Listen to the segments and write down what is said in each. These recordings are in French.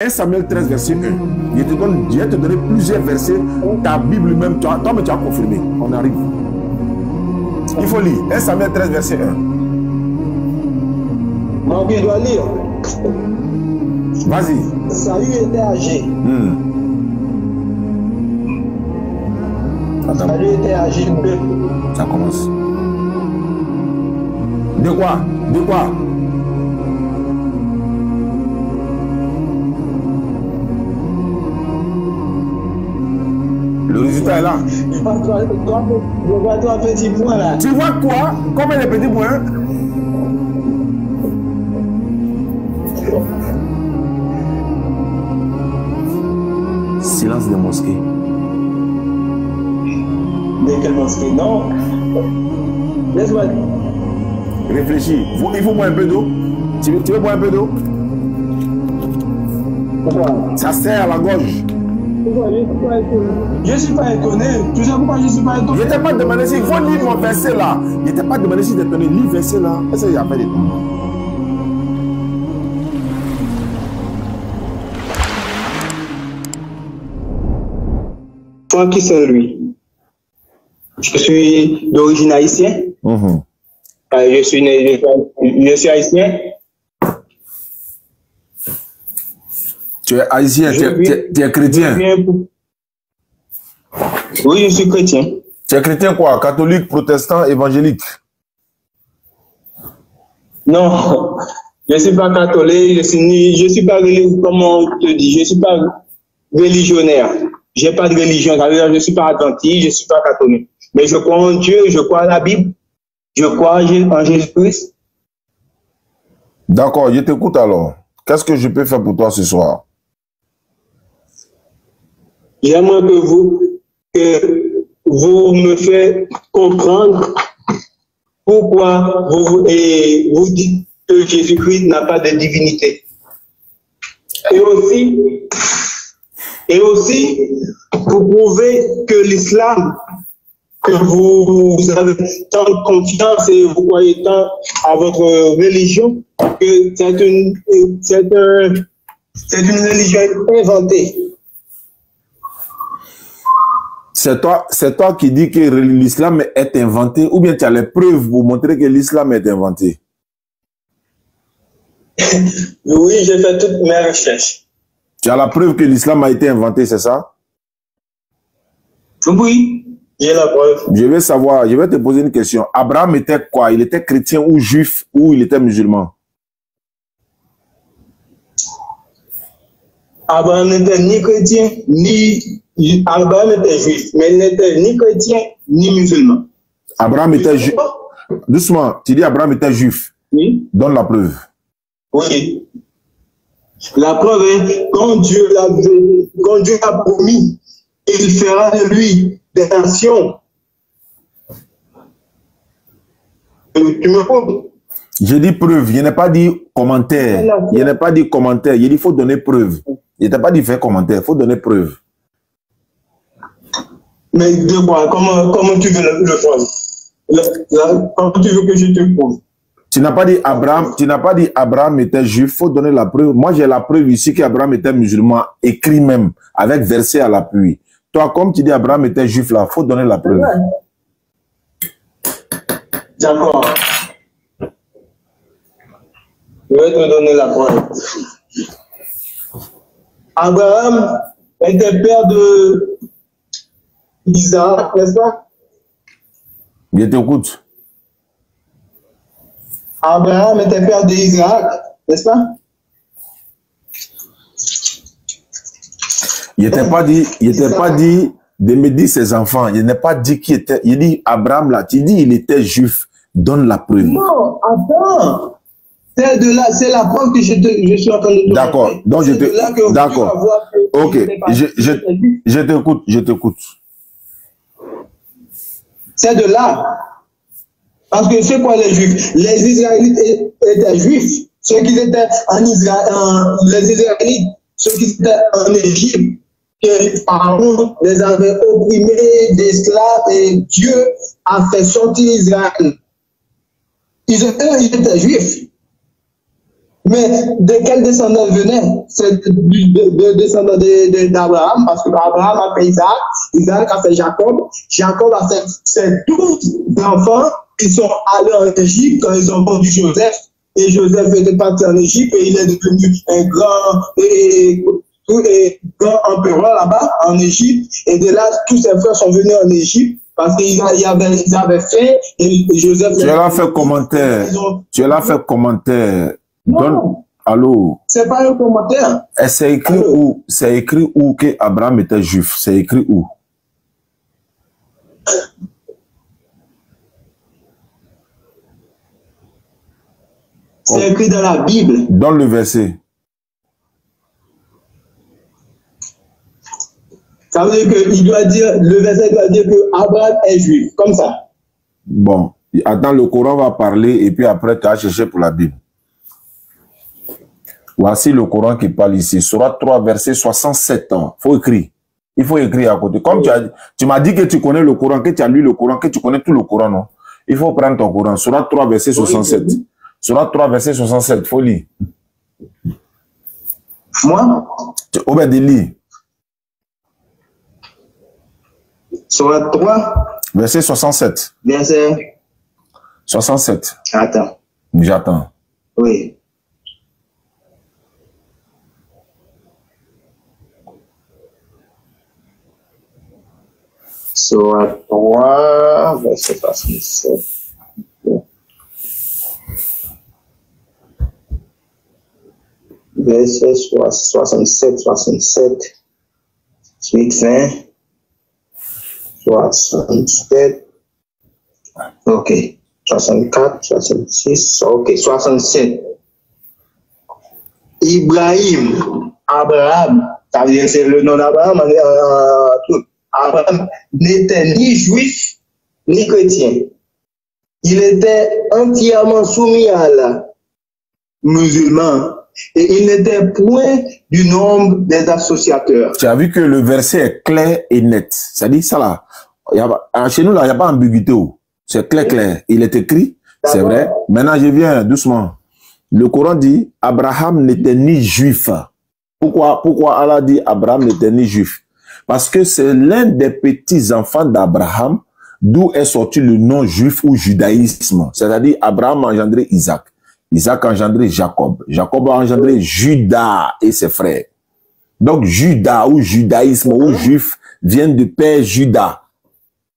1 Samuel 13, verset 1. Je vais te donner plusieurs versets. Ta Bible même, toi, mais tu as confirmé. On arrive. Il faut lire. 1 Samuel 13, verset 1. Donc, il doit lire. Vas-y. Saül était âgé. Saül était âgé de... Ça commence. De quoi? De quoi? Le résultat est là. Je vois toi petit point là. Tu vois quoi? Combien de petits points? Silence des mosquées. De quelle mosquée? Non. Laisse-moi. Réfléchis. Il faut boire un peu d'eau. Tu veux boire un peu d'eau? Pourquoi? Ça sert à la gorge. Pourquoi? Je ne suis pas étonné. Tu sais pourquoi je ne suis pas étonné? Je ne t'ai pas demandé si il faut lire mon verset là. Je ne t'ai pas demandé si tu es étonné. Lis le verset là. Est-ce qu'il y a pas d'étonnement? Toi qui c'est lui? Je suis d'origine haïtienne. Je suis haïtien. Tu es haïtien, tu es chrétien. Oui, je suis chrétien. Tu es chrétien quoi? Catholique, protestant, évangélique? Non, je ne suis pas catholique, je ne suis pas, comment on te dit, je ne suis pas religionnaire. Je n'ai pas de religion, je ne suis pas adventiste, je ne suis pas catholique. Mais je crois en Dieu, je crois à la Bible, je crois en Jésus-Christ. D'accord, je t'écoute alors. Qu'est-ce que je peux faire pour toi ce soir? J'aimerais que vous me faites comprendre pourquoi vous dites que Jésus-Christ n'a pas de divinité. Et aussi, pour prouver que l'islam, que vous avez tant de confiance et vous croyez tant à votre religion, que c'est une religion inventée. C'est toi qui dis que l'islam est inventé ou bien tu as les preuves pour montrer que l'islam est inventé? Oui, j'ai fait toutes mes recherches. Tu as la preuve que l'islam a été inventé, c'est ça? Oui, j'ai la preuve. Je vais savoir, je vais te poser une question. Abraham était quoi? Il était chrétien ou juif ou il était musulman? Abraham n'était ni chrétien, ni... Abraham était juif, mais il n'était ni chrétien, ni musulman. Abraham était juif. Doucement, tu dis Abraham était juif. Oui. Donne la preuve. Oui. La preuve est quand Dieu l'a promis, il fera de lui des nations. Tu me comprends? Je dis preuve, je n'ai pas dit commentaire. Je n'ai pas dit commentaire, je dis il faut donner preuve. Je n'ai pas dit faire commentaire, il faut donner preuve. Mais de quoi? Comment tu veux le prendre? Comment tu veux que je te prouve? Tu n'as pas dit Abraham était juif, il faut donner la preuve. Moi, j'ai la preuve ici qu'Abraham était musulman, écrit même, avec verset à l'appui. Toi, comme tu dis Abraham était juif, là, il faut donner la preuve. D'accord. Je vais te donner la preuve. Abraham était père de Isaac, n'est-ce pas? Je t'écoute. Abraham était père d'Isaac, n'est-ce pas? Il n'était pas dit de me dire ses enfants. Il n'est pas dit qui était. Il dit Abraham là. Tu dis il était juif. Donne la preuve. Non, attends. C'est la preuve que je suis en train de te D'accord. Donc d'accord. Ok. Je t'écoute. C'est de là. Parce que c'est quoi les Juifs? Les Israélites étaient Juifs. Ceux qui étaient en Israël, les Israélites, ceux qui étaient en Égypte, que Pharaon les avait opprimés d'esclaves et Dieu a fait sortir Israël. Ils étaient Juifs. Mais de quel descendant venait? C'est de descendant d'Abraham, parce que Abraham a fait Isaac, Isaac a fait Jacob, Jacob a fait ses 12 enfants qui sont allés en Égypte quand ils ont vendu Joseph. Et Joseph était parti en Égypte et il est devenu un grand empereur là-bas en Égypte. Et de là, tous ses frères sont venus en Égypte parce qu'ils avaient faim et Joseph... Tu as fait commentaire. Tu as fait commentaire. Non. Allô? C'est pas un commentaire. Et c'est écrit où? C'est écrit où que Abraham était juif? C'est écrit où? C'est écrit dans la Bible. Dans le verset. Ça veut dire que le verset doit dire que Abraham est juif, comme ça. Bon, attends, le Coran va parler et puis après tu as cherché pour la Bible. Voici le Coran qui parle ici. Sourate 3, verset 67 ans. Faut écrire. Il faut écrire à côté. Comme tu m'as dit que tu connais le Coran, que tu as lu le Coran, que tu connais tout le Coran, non? Il faut prendre ton Coran. Sourate 3, verset 67. Sourate 3, verset 67. Faut lire. Moi? Obédélie. Sourate 3. Verset 67. Verset 67. Attends. J'attends. Oui. Sourate 3, verset 67. Verset 67, 67. Suite fin. 67. Ok. 64, 66. Ok. 67. Ibrahim, Abraham, ça veut dire que c'est le nom d'Abraham. Abraham n'était ni juif ni chrétien. Il était entièrement soumis à la musulman et il n'était point du nombre des associateurs. Tu as vu que le verset est clair et net. Ça dit ça là. Chez nous là, il n'y a pas d'ambiguïté. C'est clair, clair. Il est écrit, c'est vrai. Maintenant, je viens doucement. Le Coran dit Abraham n'était ni juif. Pourquoi Allah dit Abraham n'était ni juif? Parce que c'est l'un des petits-enfants d'Abraham d'où est sorti le nom juif ou judaïsme. C'est-à-dire Abraham a engendré Isaac. Isaac a engendré Jacob. Jacob a engendré Judas et ses frères. Donc Judas ou judaïsme ou juif vient de père Judas.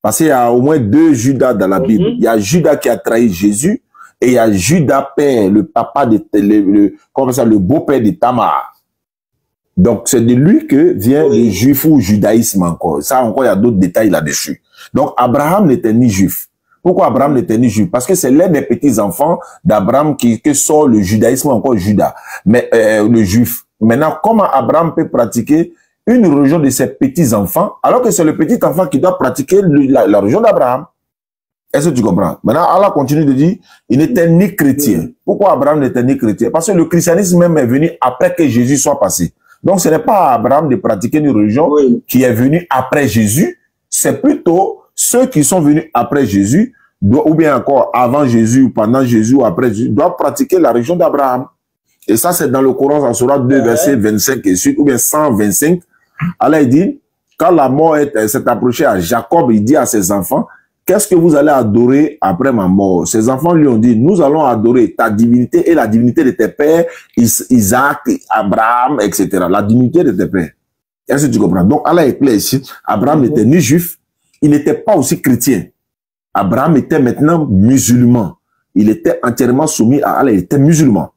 Parce qu'il y a au moins 2 Judas dans la Bible. Il y a Judas qui a trahi Jésus et il y a Judas père, le papa de le beau-père de Tamar. Donc, c'est de lui que vient le juif ou le judaïsme encore. Ça, encore, il y a d'autres détails là-dessus. Donc, Abraham n'était ni juif. Pourquoi Abraham n'était ni juif? Parce que c'est l'un des petits-enfants d'Abraham que sort le judaïsme, encore Judas. Mais, le juif. Maintenant, comment Abraham peut pratiquer une religion de ses petits-enfants, alors que c'est le petit-enfant qui doit pratiquer la religion d'Abraham? Est-ce que tu comprends? Maintenant, Allah continue de dire, il n'était ni chrétien. Pourquoi Abraham n'était ni chrétien? Parce que le christianisme même est venu après que Jésus soit passé. Donc, ce n'est pas à Abraham de pratiquer une religion qui est venue après Jésus. C'est plutôt ceux qui sont venus après Jésus, ou bien encore avant Jésus, ou pendant Jésus, ou après Jésus, doivent pratiquer la religion d'Abraham. Et ça, c'est dans le Coran, en Sourate 2, verset 25 et suite, ou bien 125. Allah dit, quand la mort s'est approchée à Jacob, il dit à ses enfants, qu'est-ce que vous allez adorer après ma mort? Ses enfants lui ont dit, nous allons adorer ta divinité et la divinité de tes pères, Isaac, Abraham, etc. La divinité de tes pères. Est-ce que tu comprends? Donc, Allah est clair ici. Abraham n'était ni juif, il n'était pas aussi chrétien. Abraham était maintenant musulman. Il était entièrement soumis à Allah, il était musulman.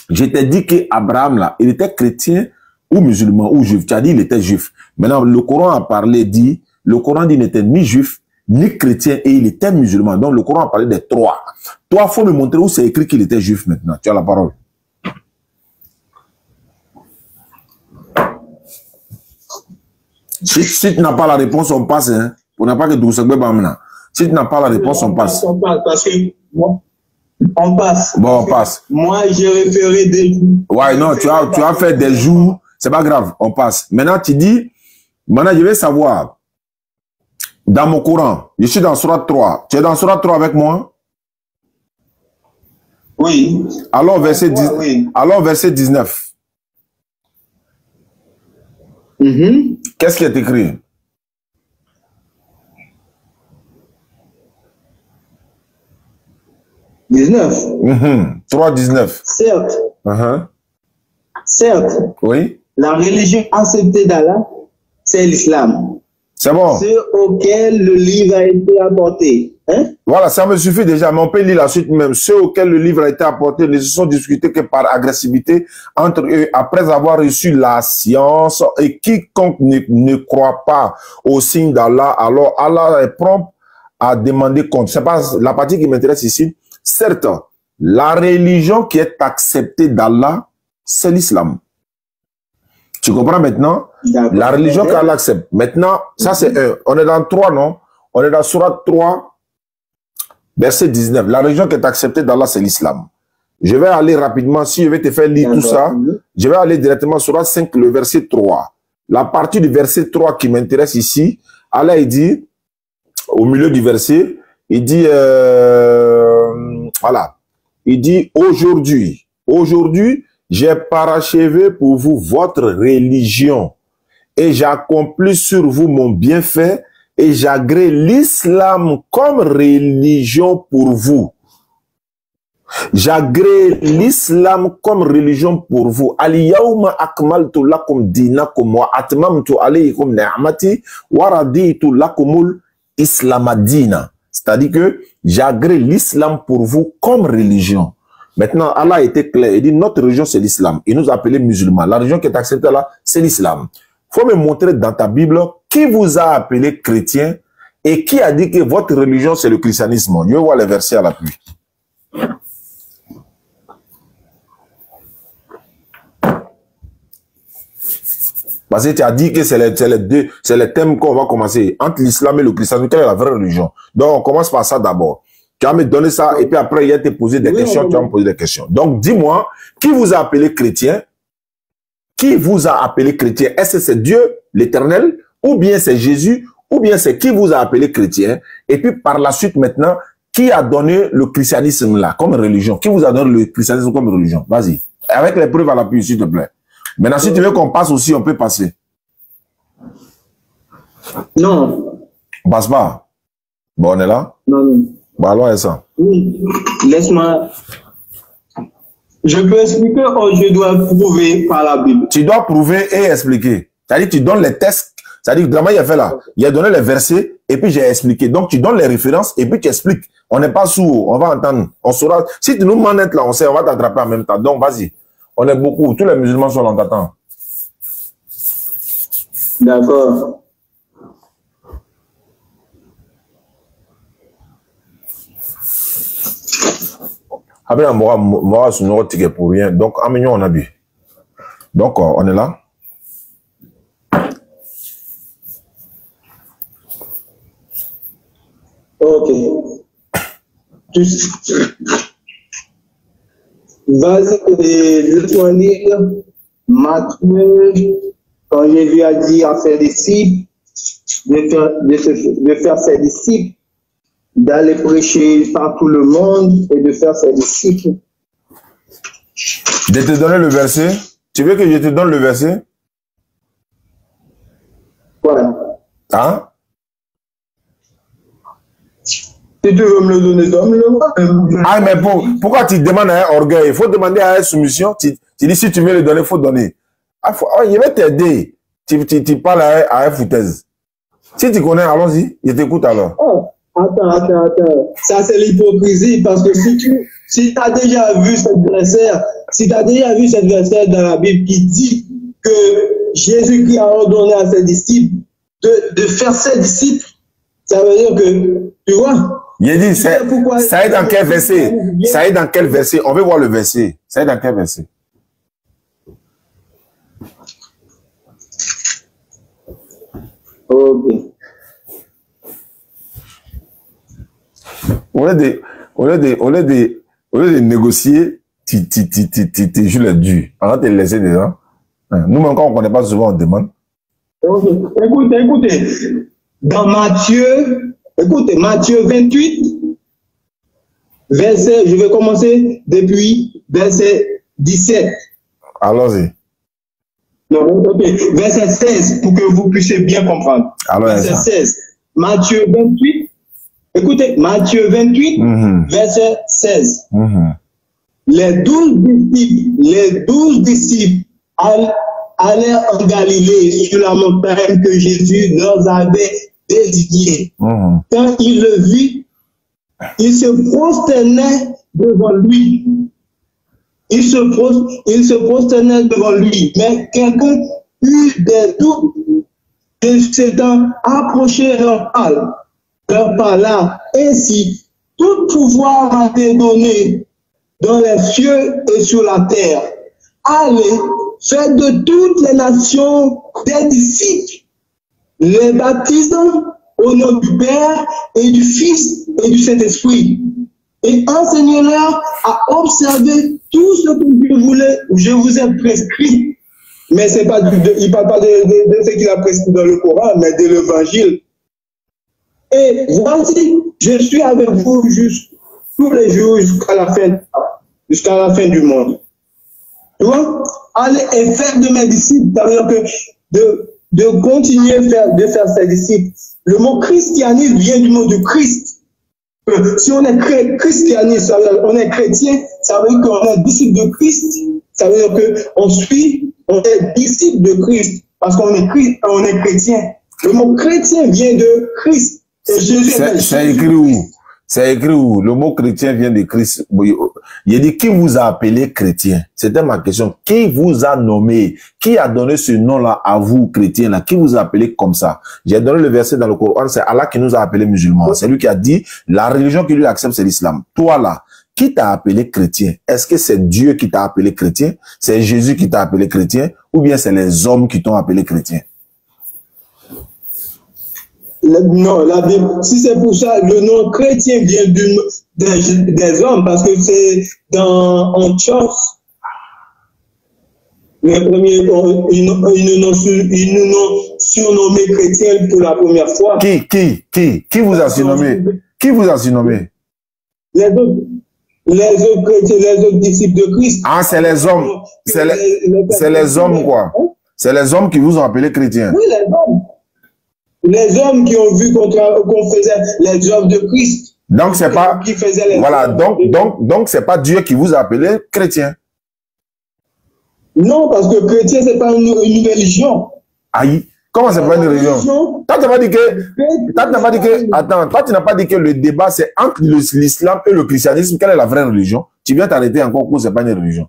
Je t'ai dit qu'Abraham, là, il était chrétien ou musulman ou juif. Tu as dit il était juif. Maintenant, le Coran a parlé, le Coran dit qu'il n'était ni juif, ni chrétien, et il était musulman. Donc, le Coran a parlé des 3. Toi, il faut me montrer où c'est écrit qu'il était juif maintenant. Tu as la parole. Si tu n'as pas la réponse, on passe. Hein. On n'a pas que si tu n'as pas la réponse, on passe. On passe parce que on passe. Bon, on passe. Moi, j'ai référé des jours. Ouais, non, tu as fait des jours. C'est pas grave, on passe. Maintenant, tu dis, maintenant, je vais savoir. Dans mon Coran, je suis dans Sourate 3. Tu es dans Sourate 3 avec moi? Oui. Alors, verset 19. Qu'est-ce qui est écrit? « 3:19. Certes. Certes. Oui. La religion acceptée d'Allah, c'est l'islam. C'est bon. Ceux auxquels le livre a été apporté. Hein? Voilà, ça me suffit déjà, mais on peut lire la suite même. Ceux auxquels le livre a été apporté ne se sont discutés que par agressivité entre eux, après avoir reçu la science, et quiconque ne croit pas au signe d'Allah, alors Allah est prompt à demander compte. C'est pas la partie qui m'intéresse ici. Certes, la religion qui est acceptée d'Allah, c'est l'islam. Tu comprends maintenant? La religion qu'Allah accepte. Maintenant, ça c'est un. On est dans 3, non? On est dans Sourate 3, verset 19. La religion qui est acceptée d'Allah, c'est l'islam. Je vais aller rapidement, si je vais te faire lire tout ça, je vais aller directement sur Sourate 5, le verset 3. La partie du verset 3 qui m'intéresse ici, Allah il dit, au milieu du verset, il dit, voilà, il dit, aujourd'hui, j'ai parachevé pour vous votre religion et j'accomplis sur vous mon bienfait et j'agrée l'islam comme religion pour vous. J'agrée l'islam comme religion pour vous. Al-yawma akmaltu lakum dinakum wa atmamtu alaykum ni'mati wa raditu lakumul islamadina. C'est-à-dire que j'agrée l'islam pour vous comme religion. Maintenant, Allah a été clair. Il dit, notre religion, c'est l'islam. Il nous a appelés musulmans. La religion qui est acceptée là, c'est l'islam. Il faut me montrer dans ta Bible qui vous a appelé chrétien et qui a dit que votre religion, c'est le christianisme. Je vais voir les versets à l'appui. Parce que tu as dit que c'est les thèmes qu'on va commencer. Entre l'islam et le christianisme, quelle est la vraie religion? Donc, on commence par ça d'abord. Tu vas me donner ça et puis après, il va te poser des questions, tu vas me poser des questions. Donc, dis-moi, qui vous a appelé chrétien? Qui vous a appelé chrétien? Est-ce que c'est Dieu, l'Éternel, ou bien c'est Jésus, ou bien c'est qui vous a appelé chrétien? Et puis, par la suite, maintenant, qui a donné le christianisme là, comme religion? Qui vous a donné le christianisme comme religion? Vas-y. Avec les preuves à l'appui, s'il te plaît. Maintenant, si tu veux qu'on passe aussi, on peut passer. Non. On passe pas. Bon, on est là? Non. Bon, allons à ça. Oui. Laisse-moi. Je peux expliquer ou je dois prouver par la Bible? Tu dois prouver et expliquer. C'est-à-dire que tu donnes les textes. C'est-à-dire que vraiment, il a fait là. Il a donné les versets et puis j'ai expliqué. Donc, tu donnes les références et puis tu expliques. On n'est pas sourd. On va entendre. On saura. Si tu nous manettes là, on sait, on va t'attraper en même temps. Donc, vas-y. On est beaucoup. Tous les musulmans sont en t'attendant. D'accord. Après, moi, c'est notre ticket pour rien. Donc, en mignon, on a bu. Donc, on est là. Ok. Vas-y, laisse-moi lire Matthieu, quand Jésus a dit à ses disciples de faire ses disciples, d'aller prêcher par tout le monde et de faire ses disciples. De te donner le verset? Tu veux que je te donne le verset? Voilà. Hein? Si tu veux me le donner, donne-le. Ah, mais pourquoi tu demandes à un orgueil? Il faut demander à une soumission. Tu dis si tu veux le donner, il faut donner. Ah, je vais t'aider. Tu parles à un foutaise. Si tu connais, allons-y. Je t'écoute alors. Oh, attends. Ça, c'est l'hypocrisie parce que si tu as déjà vu cette verset dans la Bible qui dit que Jésus-Christ a ordonné à ses disciples de faire ses disciples, ça veut dire que, tu vois, il dit, ça est dans quel verset? Ça est dans quel verset? On veut voir le verset. Ça est dans quel verset? Ok. Au lieu de négocier, tu joues les durs. On va te laisser dedans. Nous, même quand on ne connaît pas souvent, on demande. Okay. Écoutez. Dans Matthieu 28, je vais commencer depuis verset 17. Allons-y. Non, ok. Verset 16, pour que vous puissiez bien comprendre. Verset 16. Matthieu 28. Écoutez, Matthieu 28, verset 16. Les 12 disciples allèrent en Galilée sur la montagne que Jésus leur avait désignée. Quand il le vit, il se prosternait devant lui. Il se prosternait devant lui. Mais quelqu'un eut des doutes et s'étant approché leur parla. Ainsi, tout pouvoir m'a été donné dans les cieux et sur la terre. Allez, faites de toutes les nations des disciples, les baptisant au nom du Père et du Fils et du Saint-Esprit, et enseignez-leur à observer tout ce que je vous ai prescrit. Mais c'est pas il ne parle pas de ce qu'il a prescrit dans le Coran, mais de l'Évangile. Et voici, je suis avec vous tous les jours jusqu'à la fin du monde. Tu vois? Allez et faites de mes disciples, c'est-à-dire que de continuer de faire ses disciples. Le mot christianisme vient du mot de Christ. Si on est christianiste, ça veut dire on est chrétien, ça veut dire qu'on est disciple de Christ. Ça veut dire qu'on est disciple de Christ, parce qu'on est chrétien. Le mot chrétien vient de Christ. C'est écrit où? C'est écrit où? Le mot chrétien vient de Christ. Il dit qui vous a appelé chrétien? C'était ma question. Qui vous a nommé? Qui a donné ce nom-là à vous, chrétiens là? Qui vous a appelé comme ça? J'ai donné le verset dans le Coran, c'est Allah qui nous a appelés musulmans. C'est lui qui a dit, la religion qui lui accepte, c'est l'islam. Toi là, qui t'a appelé chrétien? Est-ce que c'est Dieu qui t'a appelé chrétien? C'est Jésus qui t'a appelé chrétien? Ou bien c'est les hommes qui t'ont appelé chrétien? Non, la Bible, si c'est pour ça, le nom chrétien vient des hommes, parce que c'est dans Antioche, les premiers, ils nous ont surnommé chrétiens pour la première fois. Qui vous a surnommé? Qui vous a surnommé? Les autres chrétiens, les autres disciples de Christ. Ah, c'est les hommes. C'est les hommes, quoi. C'est les hommes qui vous ont appelé chrétiens. Oui, les hommes. Les hommes qui ont vu qu'on faisait les œuvres de Christ. Donc c'est pas voilà, donc c'est pas Dieu qui vous a appelé chrétien. Non, parce que chrétien c'est pas une religion. Aïe, comment c'est pas une religion? Toi tu n'as pas dit que attends, toi tu n'as pas dit que le débat c'est entre l'islam et le christianisme, quelle est la vraie religion? Tu viens t'arrêter encore pour c'est pas une religion.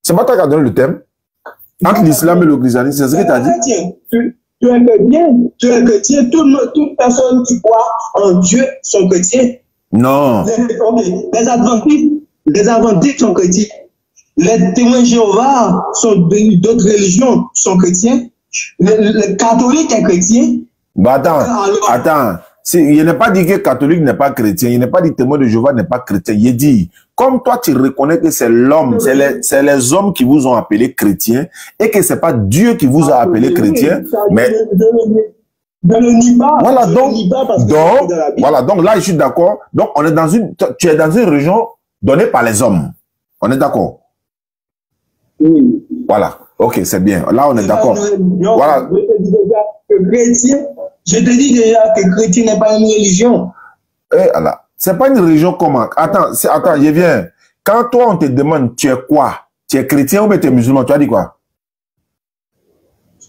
C'est pas toi qui as donné le thème. Entre l'islam et le christianisme, c'est ce que tu as dit. Tu es chrétien, toute personne qui croit en Dieu sont chrétiens. Non. Les adventistes sont chrétiens. Les témoins de Jéhovah sont d'autres religions, sont chrétiens. Les catholiques sont chrétiens. Bah attends. Il n'est pas dit que catholique n'est pas chrétien. Il n'est pas dit que témoin de Jéhovah n'est pas chrétien. Il dit, comme toi tu reconnais que c'est l'homme, c'est les hommes qui vous ont appelé chrétien et que c'est pas Dieu qui vous a appelé chrétien, mais voilà donc là je suis d'accord. Donc on est tu es dans une région donnée par les hommes. On est d'accord? Oui. Voilà. Ok, c'est bien. Là on est d'accord. Voilà. Je te dis déjà que chrétien n'est pas une religion. C'est pas une religion comment? Attends, je viens. Quand toi on te demande tu es quoi? Tu es chrétien ou bien tu es musulman? Tu as dit quoi?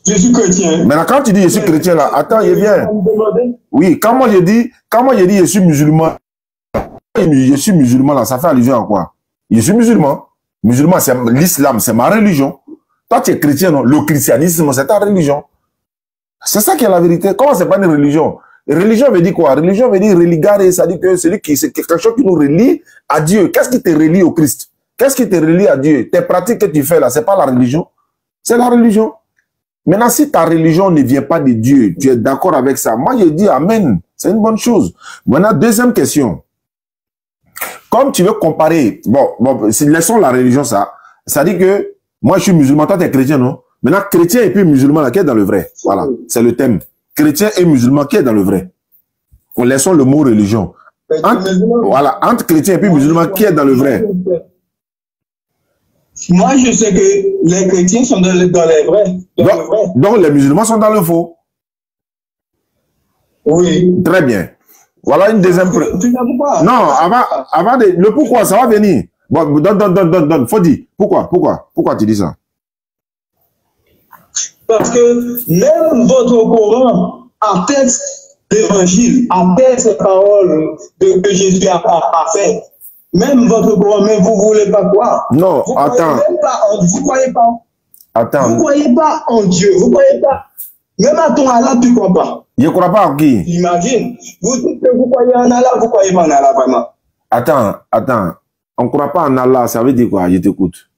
Je suis chrétien. Maintenant quand tu dis je suis chrétien là, attends, je viens. Oui, quand moi je dis je suis musulman, là, ça fait allusion à quoi? Je suis musulman. Musulman c'est l'islam, c'est ma religion. Toi tu es chrétien, non? Le christianisme c'est ta religion. C'est ça qui est la vérité. Comment c'est pas une religion? Religion veut dire quoi? Religion veut dire religare, ça dit que c'est quelque chose qui nous relie à Dieu. Qu'est-ce qui te relie au Christ? Qu'est-ce qui te relie à Dieu? Tes pratiques que tu fais là, c'est pas la religion? C'est la religion. Maintenant, si ta religion ne vient pas de Dieu, tu es d'accord avec ça? Moi, je dis amen. C'est une bonne chose. Maintenant, deuxième question. Comme tu veux comparer, laissons la religion ça dit que moi je suis musulman, toi tu es chrétien, non? Maintenant, chrétien et puis musulman, là, qui est dans le vrai? Voilà, c'est le thème. Chrétien et musulman, qui est dans le vrai? Laissons le mot religion. Voilà, entre chrétiens et puis musulmans, qui est dans le vrai? Moi, je sais que les chrétiens sont dans les vrais. Donc, les musulmans sont dans le faux. Oui. Très bien. Voilà une deuxième preuve. Non, avant de... Le pourquoi, ça va venir. Bon, donne. Faut dire. Pourquoi tu dis ça? Parce que même votre Coran atteste l'évangile, atteste les paroles que Jésus a fait. Même votre Coran, mais vous ne voulez pas croire. Non, vous attends. Vous ne croyez pas. Attends. Vous ne croyez pas en Dieu. Vous ne croyez pas. Même à ton Allah, tu ne crois pas. Je ne crois pas en qui? Imagine. Vous dites que vous croyez en Allah, vous ne croyez pas en Allah vraiment. Attends. On ne croit pas en Allah, ça veut dire quoi? Je t'écoute.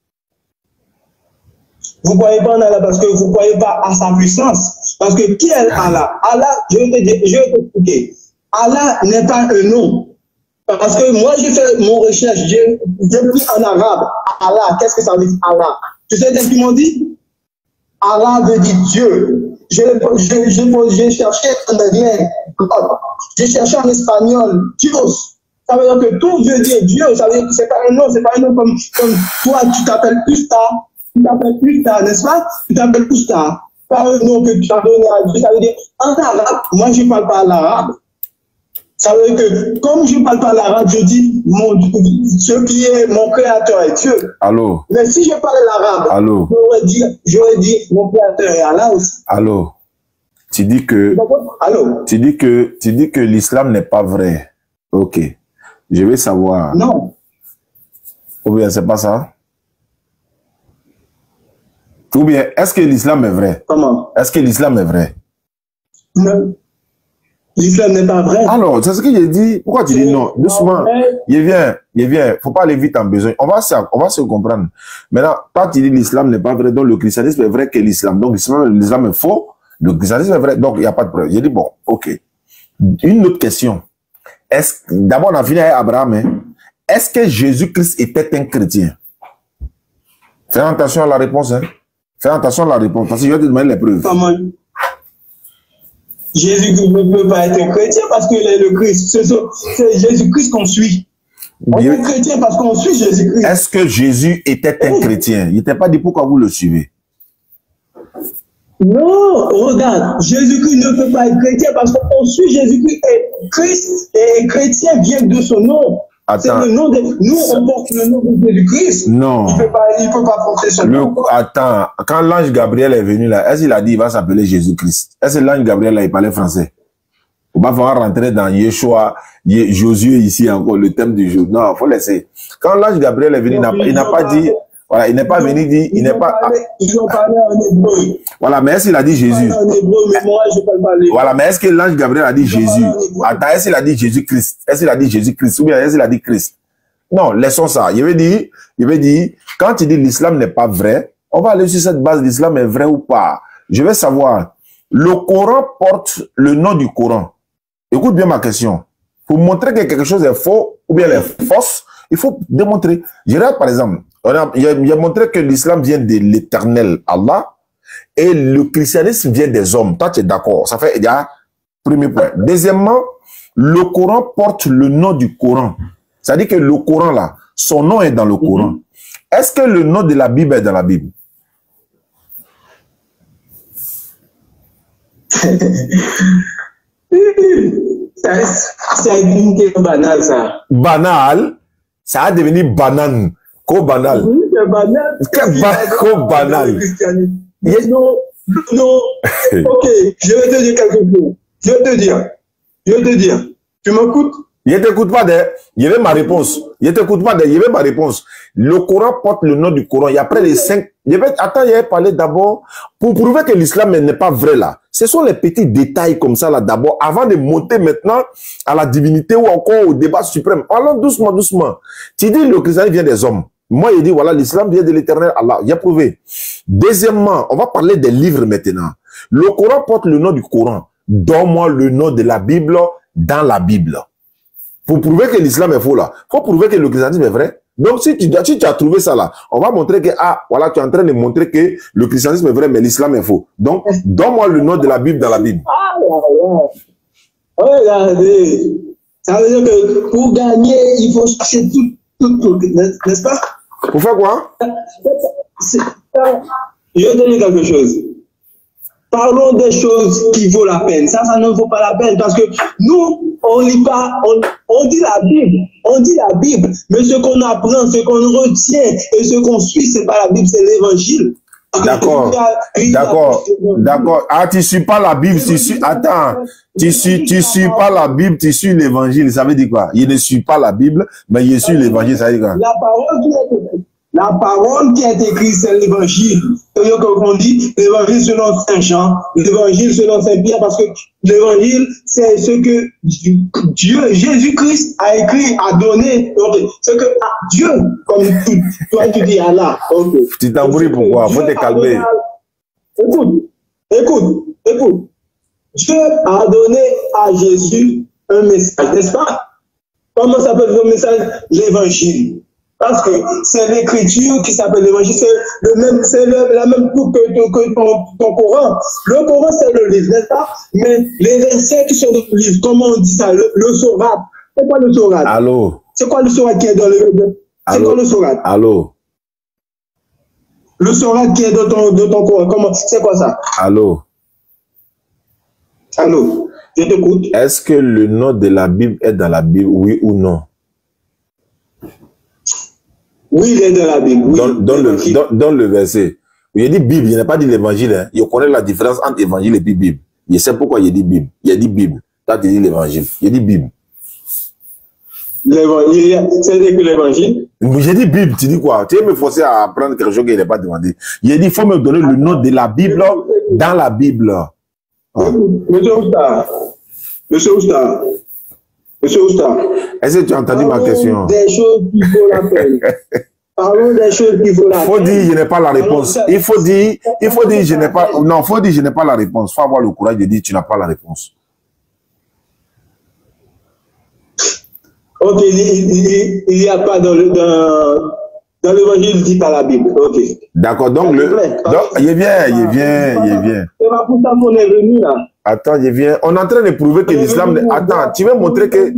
Vous ne croyez pas en Allah parce que vous ne croyez pas à sa puissance. Parce que qui est Allah? Allah, je vais t'expliquer. Allah n'est pas un nom. Parce que moi, j'ai fait mon recherche, j'ai pris en arabe. Allah, qu'est-ce que ça veut dire Allah? Tu sais ce qu'ils m'ont dit? Allah veut dire Dieu. J'ai cherché en anglais, j'ai cherché en espagnol, Dios. Ça veut dire que tout veut dire Dieu. Ça veut dire que c'est pas un nom, c'est pas un nom comme toi, tu t'appelles Usta. Tu t'appelles Usta, n'est-ce pas? Tu t'appelles Usta. Pas un nom que tu as donné à Dieu. Ça veut dire, en arabe, moi je ne parle pas l'arabe. Ça veut dire que, comme je ne parle pas l'arabe, je dis, ce qui est mon créateur est Dieu. Allô? Mais si je parlais l'arabe, j'aurais dit, mon créateur est Allah aussi. Allô? Tu dis que l'islam n'est pas vrai. Ok. Je vais savoir. Non. Ou bien, c'est pas ça? Ou bien, est-ce que l'islam est vrai? Comment? Est-ce que l'islam est vrai? Non. L'islam n'est pas vrai. Alors, c'est ce que j'ai dit. Pourquoi tu dis non? Doucement. Il vient. Faut pas aller vite en besoin. On va se comprendre. Maintenant, toi, tu dis l'islam n'est pas vrai, donc le christianisme est vrai que l'islam. Donc, l'islam est faux, le christianisme est vrai, donc il n'y a pas de preuve. J'ai dit, bon, ok. Une autre question. D'abord, on a fini avec Abraham. Hein. Est-ce que Jésus-Christ était un chrétien? Fais attention à la réponse. Hein. Fais attention à la réponse, parce que je vais te demander les preuves. Comment? Jésus-Christ ne peut pas être un chrétien parce qu'il est le Christ. C'est Jésus-Christ qu'on suit. On est chrétien parce qu'on suit Jésus-Christ. Est-ce que Jésus était un chrétien? Il n'était pas dit pourquoi vous le suivez. Non, regarde, Jésus-Christ ne peut pas être chrétien parce qu'on suit Jésus-Christ. Et Christ et chrétien viennent de son nom. C'est le nom de... Nous, on porte le nom de Jésus-Christ. Non. Il ne peut pas porter son nom. Attends, quand l'ange Gabriel est venu là, est-ce qu'il a dit qu'il va s'appeler Jésus-Christ? Est-ce que l'ange Gabriel là, il parlait français? Il va falloir rentrer dans Yeshua, Josué ici encore, le thème du jour. Non, il faut laisser. Quand l'ange Gabriel est venu, il n'a pas dit... Voilà, il n'est pas venu dire, il n'est pas... Ils ont parlé en hébreu. Voilà, mais est-ce qu'il a dit Jésus? En hébreu, mais moi, je ne parle pas l'hébreu. Voilà, mais est-ce que l'ange Gabriel a dit Jésus? Attends, est-ce qu'il a dit Jésus-Christ? Est-ce qu'il a dit Jésus-Christ? Ou bien est-ce qu'il a dit Christ? Non, laissons ça. Il veut dire, quand il dit l'islam n'est pas vrai, on va aller sur cette base, l'islam est vrai ou pas. Je vais savoir, le Coran porte le nom du Coran. Écoute bien ma question. Pour montrer que quelque chose est faux ou bien est fausse, il faut démontrer. Je regarde par exemple, il a montré que l'islam vient de l'éternel Allah et le christianisme vient des hommes. Toi, tu es d'accord. Ça fait, il y a premier point. Deuxièmement, le Coran porte le nom du Coran. C'est-à-dire que le Coran, là, son nom est dans le Coran. Est-ce que le nom de la Bible est dans la Bible? C'est une question banale, ça. Banal? Ça a devenu banane. Co-banal. Oui, c'est banal. Co-banal. Non. Ok, je vais te dire quelque chose. Je vais te dire. Tu m'écoutes? Je ne t'écoute pas, il y avait ma réponse. Je ne t'écoute pas, il y avait ma réponse. Le Coran porte le nom du Coran. Et après les 5... Attends, il y avait parlé d'abord, pour prouver que l'islam n'est pas vrai là. Ce sont les petits détails comme ça là d'abord, avant de monter maintenant à la divinité ou encore au débat suprême. Allons doucement, doucement. Tu dis le christianisme vient des hommes. Moi, il dit, voilà, l'islam vient de l'éternel Allah. Il a prouvé. Deuxièmement, on va parler des livres maintenant. Le Coran porte le nom du Coran. Donne-moi le nom de la Bible dans la Bible. Pour prouver que l'islam est faux là, il faut prouver que le christianisme est vrai. Donc si tu as trouvé ça là, on va montrer que, voilà, tu es en train de montrer que le christianisme est vrai, mais l'islam est faux. Donc, donne-moi le nom de la Bible dans la Bible. Regardez, Ça veut dire que pour gagner, il faut chercher tout, n'est-ce pas? Pour faire quoi? Je vais te dire quelque chose. Parlons des choses qui vaut la peine. Ça ne vaut pas la peine parce que nous, on lit pas, on dit la Bible, mais ce qu'on apprend, ce qu'on retient et ce qu'on suit, c'est pas la Bible, c'est l'évangile. D'accord. Ah, tu suis pas la Bible, attends, tu suis pas la Bible, tu suis l'évangile. Ça veut dire quoi? Il ne suit pas la Bible, mais il suit l'évangile. Ça veut dire quoi? La parole qui est écrite, c'est l'évangile. C'est-à-dire qu'on dit l'évangile selon Saint Jean, l'évangile selon Saint Pierre, parce que l'évangile, c'est ce que Dieu, Jésus-Christ a écrit, a donné. Ce que Dieu, comme toi tu dis Allah. Okay. Tu t'embrouilles pourquoi? Faut te calmer. Écoute. Dieu a donné à Jésus un message, n'est-ce pas? Comment s'appelle le message? L'évangile. Parce que c'est l'écriture qui s'appelle l'évangile, c'est la même coupe que ton Coran. Le Coran, c'est le livre, n'est-ce pas? Mais les versets qui sont dans le livre, comment on dit ça? Le sourate. C'est quoi le sourate? Allô? C'est quoi le sourate qui est dans le livre? C'est quoi le sourate? Allô? Le sourate qui est dans ton Coran, comment? C'est quoi ça? Allô? Je t'écoute. Est-ce que le nom de la Bible est dans la Bible, oui ou non? Oui, il est dans la Bible. Oui, dans le verset. Il dit Bible, il n'a pas dit l'évangile. Hein. Il connaît la différence entre évangile et Bible. Il sait pourquoi il dit Bible. Il a dit Bible. Toi, tu dis l'évangile. Il dit Bible. L'évangile, c'est que l'évangile. J'ai dit Bible, tu dis quoi? Tu veux me forcer à apprendre quelque chose qu'il n'a pas demandé. Il a dit il faut me donner le nom de la Bible dans la Bible. Ah. Monsieur Oustar. Est-ce que tu as entendu ma question? Des choses qui vaut la peine. Parlons des choses qui vaut la peine. Faut dire je n'ai pas la réponse. Il faut dire je n'ai pas. Non, faut dire je n'ai pas la réponse. Faut avoir le courage de dire tu n'as pas la réponse. Ok, il n'y a pas dans l'évangile, il dit pas la Bible. Ok. D'accord, donc il vient. C'est pas pour ça qu'on est venu là. Attends, je viens. On est en train de prouver que l'islam... Attends, tu veux montrer que...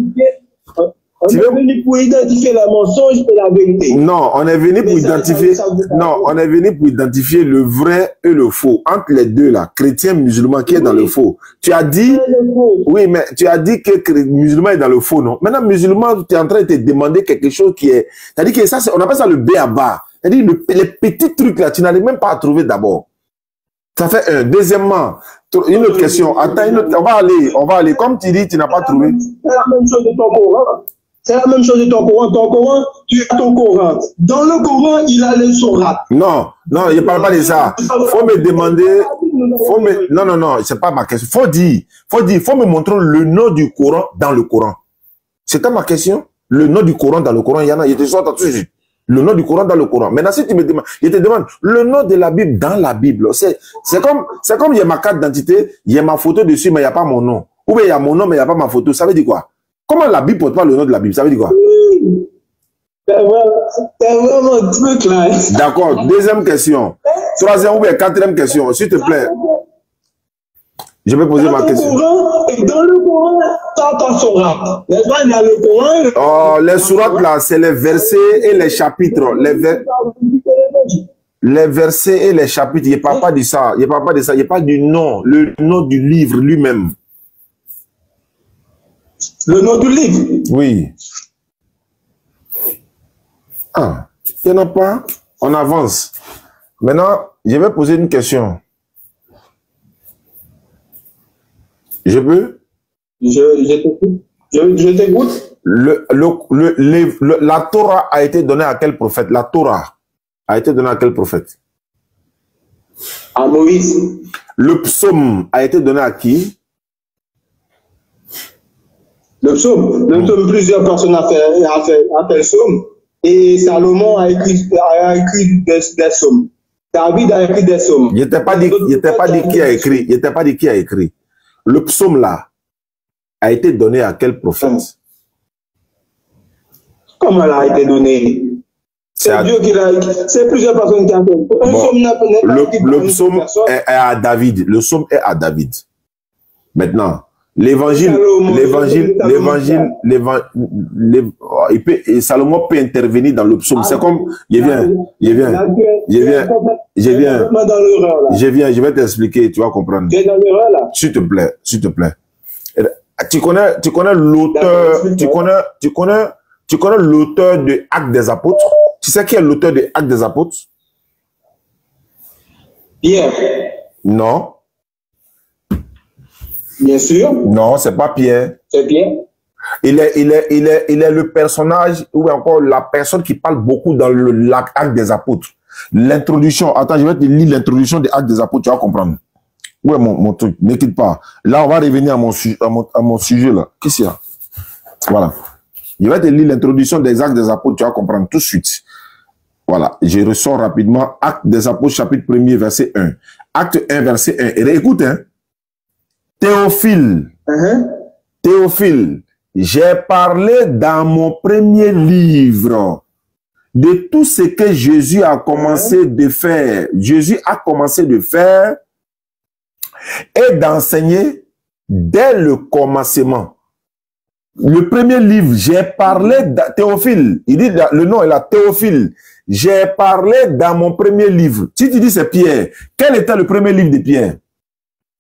On est venu pour identifier le mensonge et la vérité. Non, on est venu pour identifier... Non, on est venu pour identifier le vrai et le faux. Entre les deux, là, chrétien, musulman, qui est dans le faux. Tu as dit... Oui, mais tu as dit que musulman est dans le faux, non? Maintenant, musulman, tu es en train de te demander quelque chose qui est... C'est-à-dire que ça, on appelle ça le B à bas. C'est-à-dire les petits trucs, là, tu n'arrives même pas à trouver d'abord. Ça fait un. Deuxièmement, une autre question. Attends, on va aller. Comme tu dis, tu n'as pas trouvé. C'est la même chose de ton Coran. C'est la même chose de ton Coran. Ton Coran, tu as ton Coran. Dans le Coran, il a le sourate. Non, je ne parle pas de ça. Faut me demander. Non, c'est pas ma question. Faut me montrer le nom du Coran dans le Coran. C'était ma question. Le nom du Coran dans le Coran, il y en a. Il te sort tout de suite. Le nom du Coran dans le Coran. Maintenant, si tu me demandes, je te demande le nom de la Bible dans la Bible. C'est comme il y a ma carte d'identité, il y a ma photo dessus, mais il n'y a pas mon nom. Ou bien il y a mon nom, mais il n'y a pas ma photo. Ça veut dire quoi? Comment la Bible porte pas le nom de la Bible? Ça veut dire quoi? C'est vraiment truc là. D'accord. Deuxième question. Troisième ou bien quatrième question. S'il te plaît. Je vais poser ma question. Dans le Coran, t'as sourate. N'est-ce pas, il y a le Coran. Oh, les sourates là, c'est les versets et les chapitres. Les versets et les chapitres. Il ne parle pas de ça. Il ne parle du nom. Le nom du livre lui-même. Le nom du livre? Oui. Ah, il n'y en a pas. On avance. Maintenant, je vais poser une question. Je peux? Je t'écoute. Je t'écoute. La Torah a été donnée à quel prophète? La Torah a été donnée à quel prophète? À Moïse. Le psaume a été donné à qui? Le psaume, plusieurs personnes ont fait le psaume. Et Salomon a écrit des psaumes. David a écrit des psaumes. Il n'était pas dit qui a écrit. Il n'était pas dit qui a écrit. Le psaume là a été donné à quel prophète? Comment elle a été donné? C'est Dieu qui l'a écrit. C'est plusieurs personnes qui ont fait. Le psaume est à David. Le psaume est à David. Maintenant, et Salomon peut intervenir dans le psaume. C'est comme, je vais t'expliquer, tu vas comprendre. S'il te plaît. Tu connais l'auteur, tu connais l'auteur de Actes des Apôtres? Tu sais qui est l'auteur de Actes des Apôtres? Pierre. Non. Bien sûr. Non, c'est pas Pierre. C'est Pierre. Il est le personnage, ou encore la personne qui parle beaucoup dans l'Acte des Apôtres. L'introduction, attends, je vais te lire l'introduction des Actes des Apôtres, tu vas comprendre. Ouais, mon truc, ne quitte pas. Là, on va revenir à mon sujet, là. Qu'est-ce qu'il y a? Voilà. Je vais te lire l'introduction des Actes des Apôtres, tu vas comprendre tout de suite. Voilà, je ressors rapidement. Actes des Apôtres, chapitre 1er, verset 1. Acte 1, verset 1. Et écoute, hein. Théophile, Théophile, j'ai parlé dans mon premier livre de tout ce que Jésus a commencé de faire. Jésus a commencé de faire et d'enseigner dès le commencement. Le premier livre, j'ai parlé de Théophile. Il dit, le nom est là, Théophile. J'ai parlé dans mon premier livre. Si tu dis c'est Pierre, quel était le premier livre de Pierre?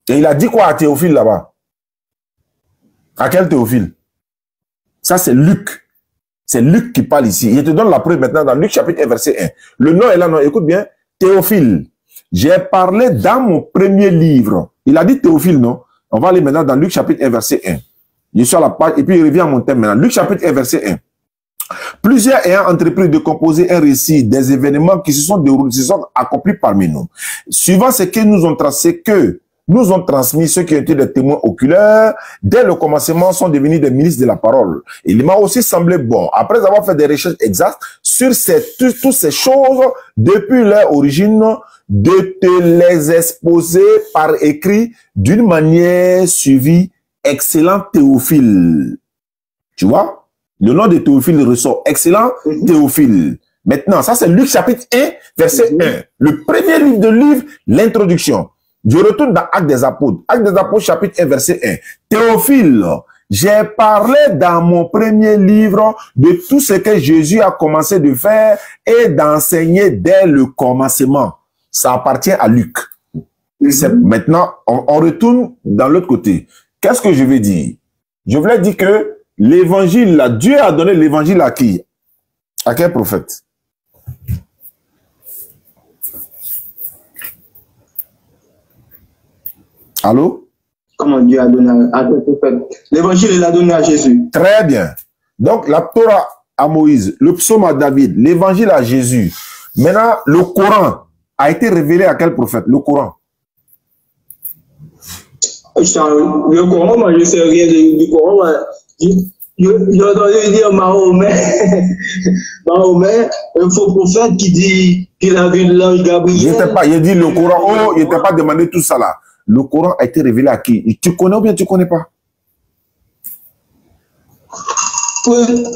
Et il a dit quoi à Théophile là-bas? À quel Théophile? Ça c'est Luc. C'est Luc qui parle ici. Je te donne la preuve maintenant dans Luc chapitre 1 verset 1. Le nom est là, non, écoute bien. Théophile. J'ai parlé dans mon premier livre. Il a dit Théophile, non? On va aller maintenant dans Luc chapitre 1 verset 1. Je suis à la page et puis il revient à mon thème maintenant. Luc chapitre 1 verset 1. Plusieurs ayant entrepris de composer un récit des événements qui se sont déroulés, se sont accomplis parmi nous. Suivant ce que nous ont tracé, que nous ont transmis ceux qui ont été des témoins oculaires, dès le commencement sont devenus des ministres de la parole. Il m'a aussi semblé bon, après avoir fait des recherches exactes sur toutes ces choses depuis leur origine, de te les exposer par écrit d'une manière suivie. Excellent Théophile. Tu vois? Le nom de Théophile ressort. Excellent Théophile. Maintenant, ça c'est Luc chapitre 1, verset 1. Le premier livre de livre, l'introduction. Je retourne dans Actes des Apôtres. Actes des Apôtres, chapitre 1, verset 1. Théophile, j'ai parlé dans mon premier livre de tout ce que Jésus a commencé de faire et d'enseigner dès le commencement. Ça appartient à Luc. Maintenant, on retourne dans l'autre côté. Qu'est-ce que je veux dire? Je voulais dire que l'évangile, là, Dieu a donné l'évangile à qui? À quel prophète? Allô? Comment Dieu a donné à quel prophète? L'évangile, il a donné à Jésus. Très bien. Donc, la Torah à Moïse, le psaume à David, l'évangile à Jésus. Maintenant, le Coran a été révélé à quel prophète? Le Coran. Le Coran, moi, je ne sais rien du Coran. J'ai entendu dire Mahomet, Mahomet, un faux prophète qui dit qu'il a vu l'ange Gabriel. Il dit le Coran, oh, il n'était pas demandé tout ça là. Le Coran a été révélé à qui? Tu connais ou bien tu ne connais pas?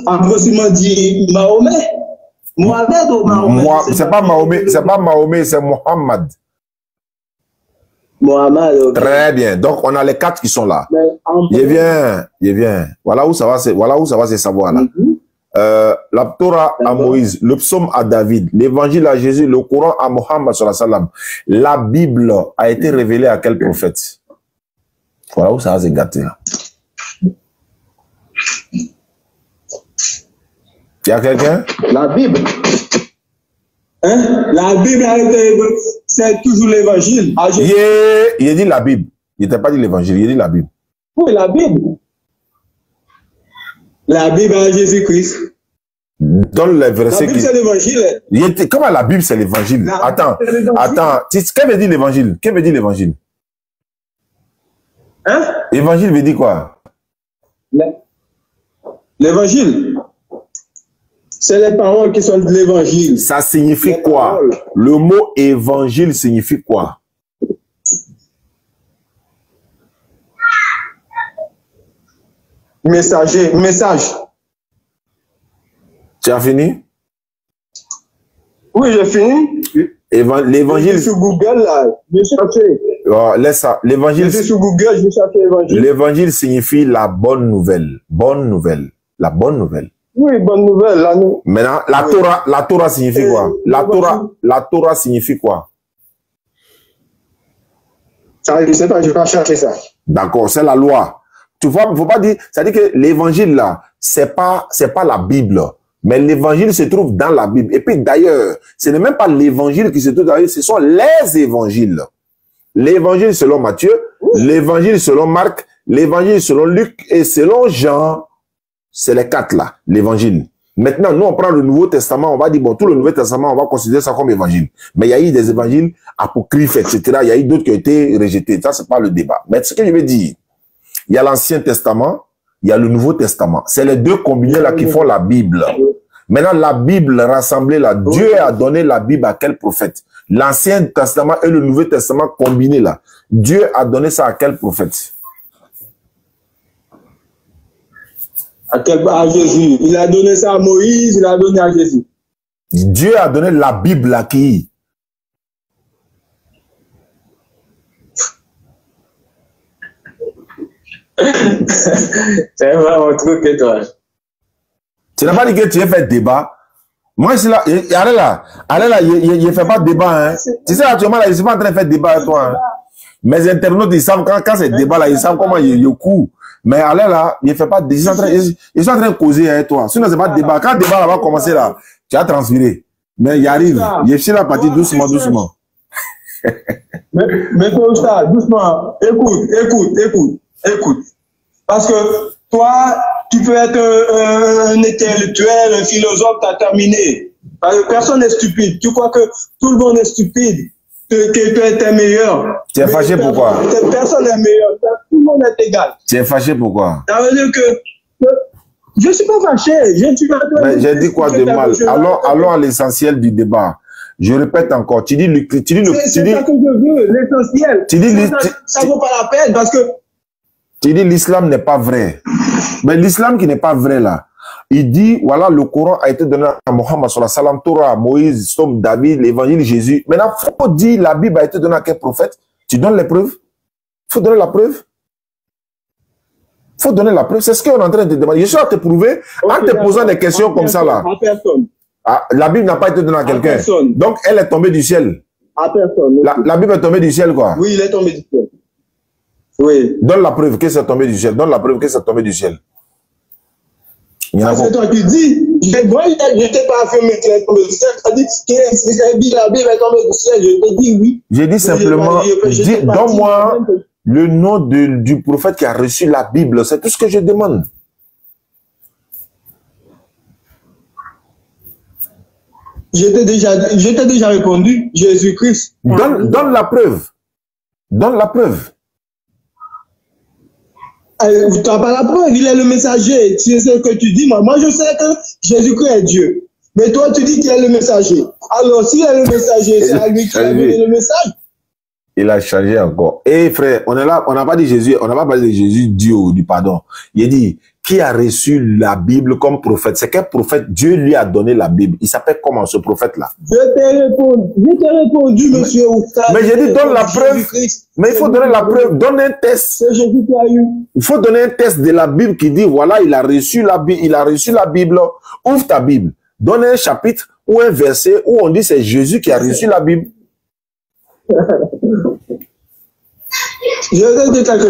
Approximativement dit Mahomet. Mohamed ou Mahomet? C'est pas Mahomet, c'est Mohammed. Mohamed, okay. Très bien. Donc, on a les 4 qui sont là. Il vient. Voilà où ça va se savoir là. La Torah à Moïse, le psaume à David, l'évangile à Jésus, le Coran à Mohammed sallallahu alayhi wa sallam. La Bible a été révélée à quel prophète? Voilà où ça va se gâter là. Il y a quelqu'un? La Bible. Hein? La Bible, c'est toujours l'évangile. Il a dit la Bible. Il n'était pas dit l'évangile, il a dit la Bible. Oui, la Bible. La Bible à Jésus-Christ. Donne les versets. La Bible, c'est l'évangile. Comment la Bible, c'est l'évangile? Attends. Qu'est-ce veut dire l'évangile? Qu'est-ce veut dire l'évangile? Hein? Évangile veut dire quoi? L'évangile. C'est les paroles qui sont de l'évangile. Ça signifie quoi? Le mot évangile signifie quoi? Messager, message. Tu as fini? Oui, j'ai fini. L'évangile. Sur Google, là. laisse ça. L'évangile. Je suis sur Google, je cherche l'évangile. L'évangile signifie la bonne nouvelle. Bonne nouvelle. La bonne nouvelle. Oui, bonne nouvelle. Maintenant, la Torah signifie quoi? La Torah signifie quoi? Ça, je ne sais pas, je vais pas chercher ça. D'accord, c'est la loi. Tu vois, il ne faut pas dire, c'est-à-dire que l'évangile là, c'est pas la Bible. Mais l'évangile se trouve dans la Bible. Et puis d'ailleurs, ce n'est même pas l'évangile qui se trouve dans la Bible, ce sont les évangiles. L'évangile selon Matthieu, l'évangile selon Marc, l'évangile selon Luc et selon Jean. C'est les 4 là, l'évangile. Maintenant, nous, on prend le Nouveau Testament, on va dire, bon, tout le Nouveau Testament, on va considérer ça comme évangile. Mais il y a eu des évangiles apocryphes, etc. Il y a eu d'autres qui ont été rejetés. Ça, c'est pas le débat. Mais ce que je veux dire, il y a l'Ancien Testament, il y a le Nouveau Testament. C'est les deux combinés là qui font la Bible. Maintenant, la Bible rassemblée là, Dieu a donné la Bible à quel prophète? L'Ancien Testament et le Nouveau Testament combinés là. Dieu a donné ça à quel prophète? À Jésus. Il a donné ça à Moïse, il a donné à Jésus. Dieu a donné la Bible à qui? C'est vraiment un truc que toi. Tu n'as pas dit que tu as fait débat. Moi, je suis là, allez là, il ne fait pas de débat. Hein. Tu sais, actuellement, là, je ne suis pas en train de faire débat avec toi. Hein. Mes internautes, ils savent, quand c'est débat là, ils savent comment il court. Mais allez là, il ne fait pas de débat. Ils sont en train de causer avec toi. Sinon, ce n'est pas de débat. Quand le débat là, va commencer là, tu as transpiré. Mais il arrive. Il est la partie doucement, doucement. Mais comme ça, doucement. Écoute. Parce que toi, tu peux être un intellectuel, un philosophe, tu as terminé. Parce que personne n'est stupide. Tu crois que tout le monde est stupide, que tu es meilleur. Tu es fâché pourquoi? Personne n'est meilleur. Tout le monde est égal. Tu es fâché pourquoi? Ça veut dire que je ne suis pas fâché. Mais j'ai dit quoi de mal? Allons à l'essentiel du débat. Je répète encore. Tu dis c'est ça que je veux, l'essentiel. Ça ne vaut pas la peine parce que tu dis l'islam n'est pas vrai. Mais l'islam qui n'est pas vrai là, il dit, voilà, le Coran a été donné à Mohammed sallallahu alayhi wa sallam, Torah, Moïse, Somme, David, l'évangile, Jésus. Maintenant, il faut dire la Bible a été donnée à quel prophète? Tu donnes les preuves? Il faut donner la preuve. Il faut donner la preuve. C'est ce qu'on est en train de demander. Je suis à te prouver en te posant des questions comme ça là. À personne. Ah, la Bible n'a pas été donnée à quelqu'un. Donc, elle est tombée du ciel. À personne. La Bible est tombée du ciel, quoi. Oui, il est tombé du ciel. Oui. Donne la preuve que c'est tombé du ciel. Donne la preuve que c'est tombé du ciel. C'est toi qui dis. Moi, je ne t'ai pas affirmé qu'il est tombé du ciel. Tu as dit que la Bible est tombée du ciel. Je te dis oui. J'ai dit simplement, donne-moi le nom du prophète qui a reçu la Bible. C'est tout ce que je demande. Je t'ai déjà répondu. Jésus-Christ. Donne la preuve. Donne la preuve. Tu n'as pas la preuve, il est le messager. C'est ce que tu dis. Moi, je sais que Jésus-Christ est Dieu. Mais toi, tu dis qu'il est le messager. Alors, s'il est le messager, c'est à lui qui a donné le message. Il a changé encore. Et frère, on est là, on n'a pas dit Jésus, on n'a pas parlé de Jésus, Dieu du pardon. Il a dit, qui a reçu la Bible comme prophète? C'est quel prophète? Dieu lui a donné la Bible. Il s'appelle comment ce prophète-là? Je t'ai répondu, monsieur Oussard. Mais j'ai dit, donne la preuve. Mais il faut donner la preuve. Donne un test. Il faut donner un test de la Bible qui dit, voilà, il a reçu la Bible. Il a reçu la Bible. Ouvre ta Bible. Donne un chapitre ou un verset où on dit c'est Jésus qui a reçu la Bible. Je vais te dire quelque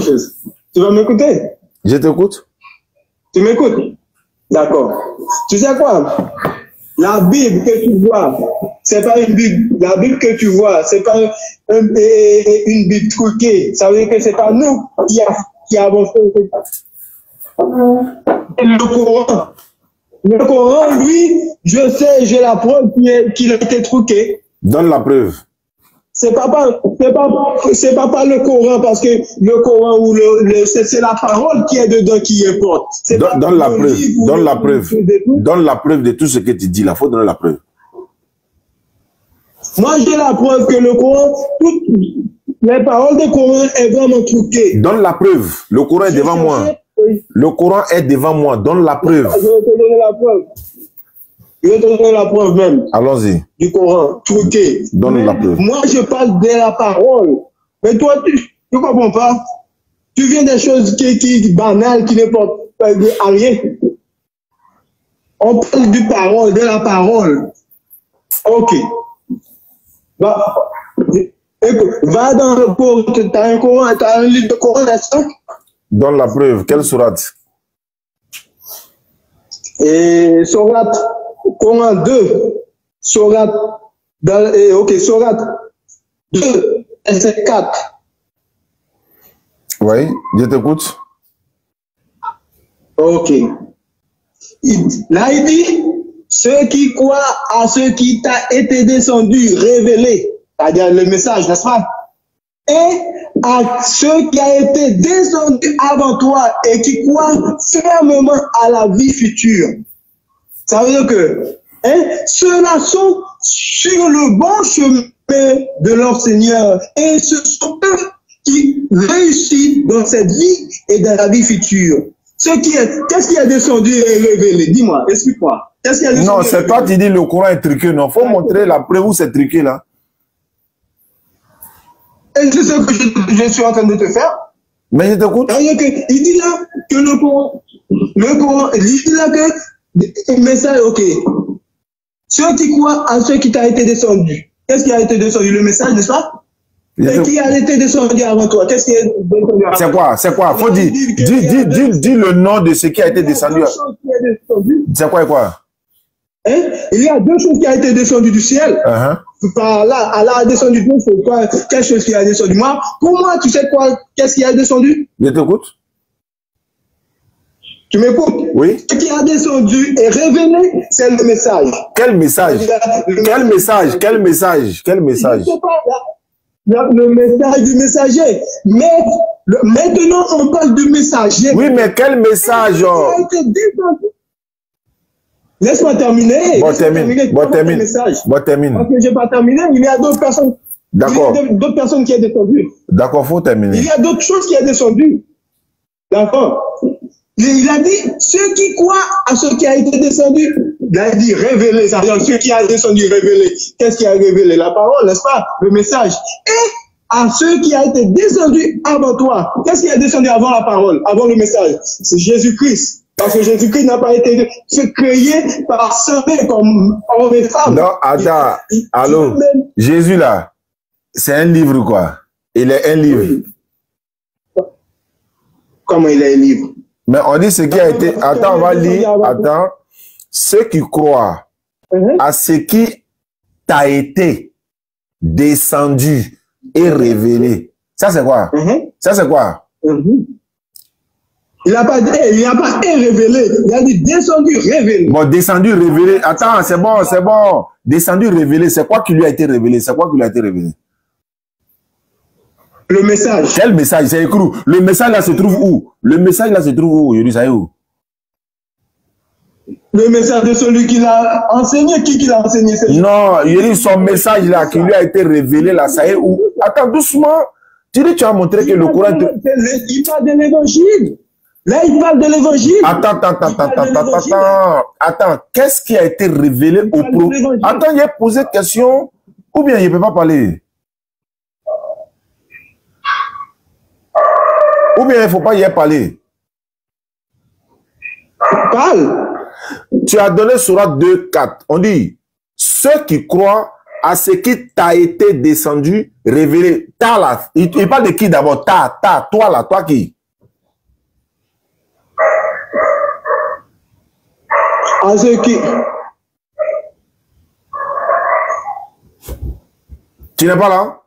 chose. Tu vas m'écouter? Je t'écoute. Tu m'écoutes? D'accord. Tu sais quoi? La Bible que tu vois, c'est pas une Bible. La Bible que tu vois, c'est pas une Bible truquée. Ça veut dire que c'est pas nous qui avons fait le Coran, lui, je sais, j'ai la preuve qu'il a été truqué. Donne la preuve. C'est pas le Coran, parce que le Coran ou c'est la parole qui est dedans qui importe. Donne la preuve. Donne la preuve. Donne la preuve de tout ce que tu dis là. Il faut donner la preuve. Moi, j'ai la preuve que le Coran, toutes les paroles du Coran est vraiment truquées. Donne la preuve. Le Coran est devant moi. Le Coran est devant moi. Donne la preuve. Je vais te donner la preuve. Je vais te donner la preuve même. Allons-y. Du Coran, truqué. Donne la preuve. Moi, je parle de la parole. Mais toi, tu ne comprends pas. Tu viens des choses qui banales, qui ne portent à rien. On parle du parole, de la parole. Ok. Bah, écoute, va dans le Coran. Tu as un Coran, tu as un livre de Coran, n'est-ce pas? Donne la preuve. Quelle sourate? Et sourate, Coran 2. Sourate, ok, sourate 2, verset 4. Oui, je t'écoute. Ok. Là, il dit, ceux qui croient à ce qui t'a été descendu, révélé, c'est-à-dire le message, n'est-ce pas? Et à ceux qui a été descendu avant toi et qui croient fermement à la vie future. Ça veut dire que ceux-là sont sur le bon chemin de leur Seigneur et ce sont eux qui réussissent dans cette vie et dans la vie future. Qu'est-ce qui est descendu et révélé? Dis-moi, explique-moi. Non, c'est toi qui dis le Coran est truqué. Non, il faut montrer la preuve où c'est truqué là. Et c'est ce que je suis en train de te faire. Mais je t'écoute. Il dit là que le Coran, il dit là que le message, ok. Ceux qui croient à ce qui t'a été descendu. Qu'est-ce qui a été descendu? Le message, n'est-ce pas? Et qui a été descendu avant toi? Qu'est-ce qui est descendu avant toi? C'est quoi? Faut dire, dis le nom de ce qui a été descendu. C'est quoi? Il y a deux choses qui ont été descendues du ciel. Par là, Allah a descendu deux choses. Quelle chose qui a descendu? Pour moi, tu sais quoi? Qu'est-ce qui a descendu? Je t'écoute. Tu m'écoutes? Oui. Ce qui a descendu et révélé, c'est le message. Quel message? Quel message? Quel message? Quel message? Je sais pas, le message du messager. Mais maintenant, on parle du messager. Oui, mais quel message? Laisse-moi terminer. Bon, termine. Parce que je n'ai pas terminé. Il y a d'autres personnes. D'accord. Il y a d'autres personnes qui sont descendues. D'accord, faut terminer. Il y a d'autres choses qui sont descendues. D'accord. Il a dit, ceux qui croient à ce qui a été descendu, il a dit révélé, c'est-à-dire ceux qui a descendu révélé. Qu'est-ce qui a révélé? La parole, n'est-ce pas? Le message. Et à ceux qui a été descendu avant toi. Qu'est-ce qui a descendu avant la parole, avant le message? C'est Jésus-Christ. Parce que Jésus-Christ n'a pas été créé par sauver comme homme et femme. Non, attends. Allô? Jésus là, c'est un livre quoi? Il est un livre. Oui. Comment il est un livre? Mais on dit ce qui a été... Attends, on va lire. Attends. Ceux qui croient à ce qui t'a été descendu et révélé. Ça, c'est quoi? Ça, c'est quoi? Il n'a pas révélé. Il a dit descendu, révélé. Bon, descendu, révélé. Attends, c'est bon, c'est bon. Descendu, révélé. C'est quoi qui lui a été révélé? C'est quoi qui lui a été révélé? Le message. Quel message? C'est écrit où? Le message là se trouve où? Le message là se trouve où? Je dis ça où? Le message de celui qui l'a enseigné. Qui l'a enseigné? Non, il dit son message là qui lui a été révélé là, ça est où? Attends, doucement. Tu dis, tu as montré que le Coran... Il parle de l'évangile. Là, il parle de l'évangile. Attends, qu'est-ce qui a été révélé au prophète? Attends, il a posé une question ou bien il ne peut pas parler? Ou bien il ne faut pas y parler? Parle. Tu as donné Sourate 2, 4. On dit, ceux qui croient à ce qui t'a été descendu, révélé. Ta là. Il parle de qui d'abord? Toi là, toi qui? À ceux qui... Tu n'es pas là?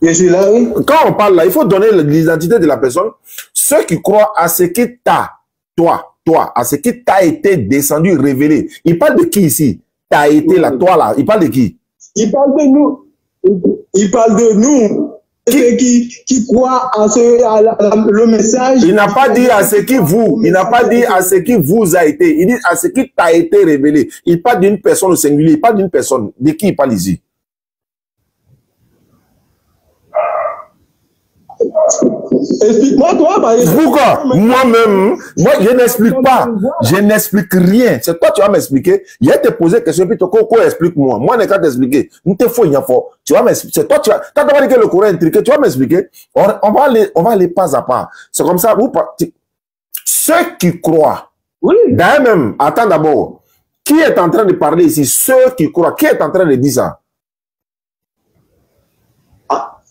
Je suis là, oui. Quand on parle là, il faut donner l'identité de la personne. Ceux qui croient à ce qui t'a, toi, à ce qui t'a été descendu, révélé. Il parle de qui ici? T'as été là, toi là. Il parle de qui? Il parle de nous. Il parle de nous. Qui croient à le message. Il n'a pas dit à ce qui vous. Il n'a pas dit à ce qui vous a été. Il dit à ce qui t'a été révélé. Il parle d'une personne au singulier. Il parle d'une personne. De qui il parle ici? Explique-moi, toi, par exemple. Pourquoi? Moi-même, moi, je n'explique pas. Je n'explique rien. C'est toi, tu vas m'expliquer. Je vais te poser une question, puis tu explique-moi. Moi, je n'ai qu'à t'expliquer. Nous te faut une fois. Tu vas m'expliquer. C'est toi, tu vas. Quand tu vas dire que le courant est intriqué, tu vas m'expliquer. On va aller pas à pas. C'est comme ça. Ceux qui croient. Oui. D'ailleurs même, attends d'abord. Qui est en train de parler ici? Ceux qui croient. Qui est en train de dire ça?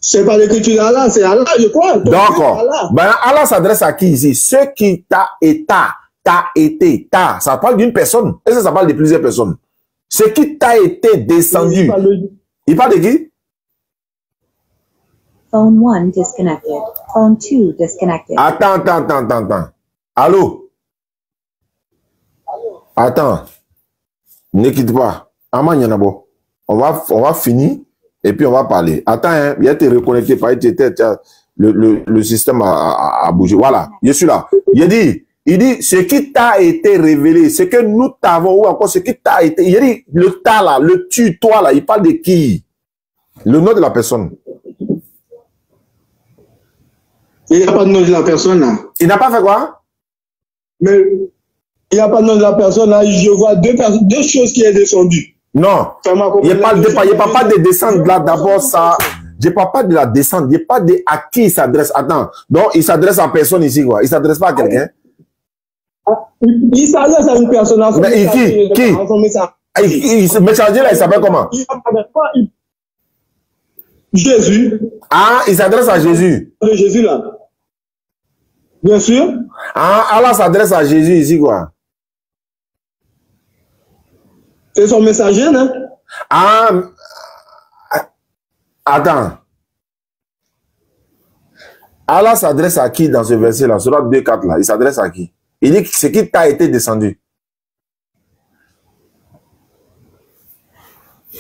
C'est pas l'écriture d'Allah, c'est Allah, je crois. D'accord. Ben, Allah s'adresse à qui ici? Ceux qui t'a été. Ça parle d'une personne. Est-ce que ça parle de plusieurs personnes? Ce qui t'a été descendu. Il parle de qui? Phone 1 disconnected. Phone 2 disconnected. Attends. Allô? Attends. Ne quitte pas. Amanyanabo. On va finir. Et puis on va parler. Attends, hein, il a été reconnecté par le système a bougé. Voilà, je suis là. Il dit, ce qui t'a été révélé, ce que nous t'avons, ou encore ce qui t'a été. Il dit, le ta là, le tu, toi là, il parle de qui? Le nom de la personne. Il n'y a pas de nom de la personne là. Il n'a pas fait quoi? Mais il n'y a pas de nom de la personne là. Je vois deux choses qui est descendues. Non, il n'y a pas de descente là. D'abord, ça. Je ne parle pas de la descente. Je parle de à qui il s'adresse. Attends. Donc, il s'adresse à personne ici, quoi. Il ne s'adresse pas à quelqu'un. Il s'adresse à une personne. Mais qui? Le messager là, il s'appelle comment? Jésus. Ah, il s'adresse à Jésus. Jésus là. Bien sûr. Ah, Allah s'adresse à Jésus ici, quoi. C'est son messager, non? Ah, attends. Allah s'adresse à qui dans ce verset-là? Sur 2,4 là, il s'adresse à qui? Il dit que ce qui t'a été descendu.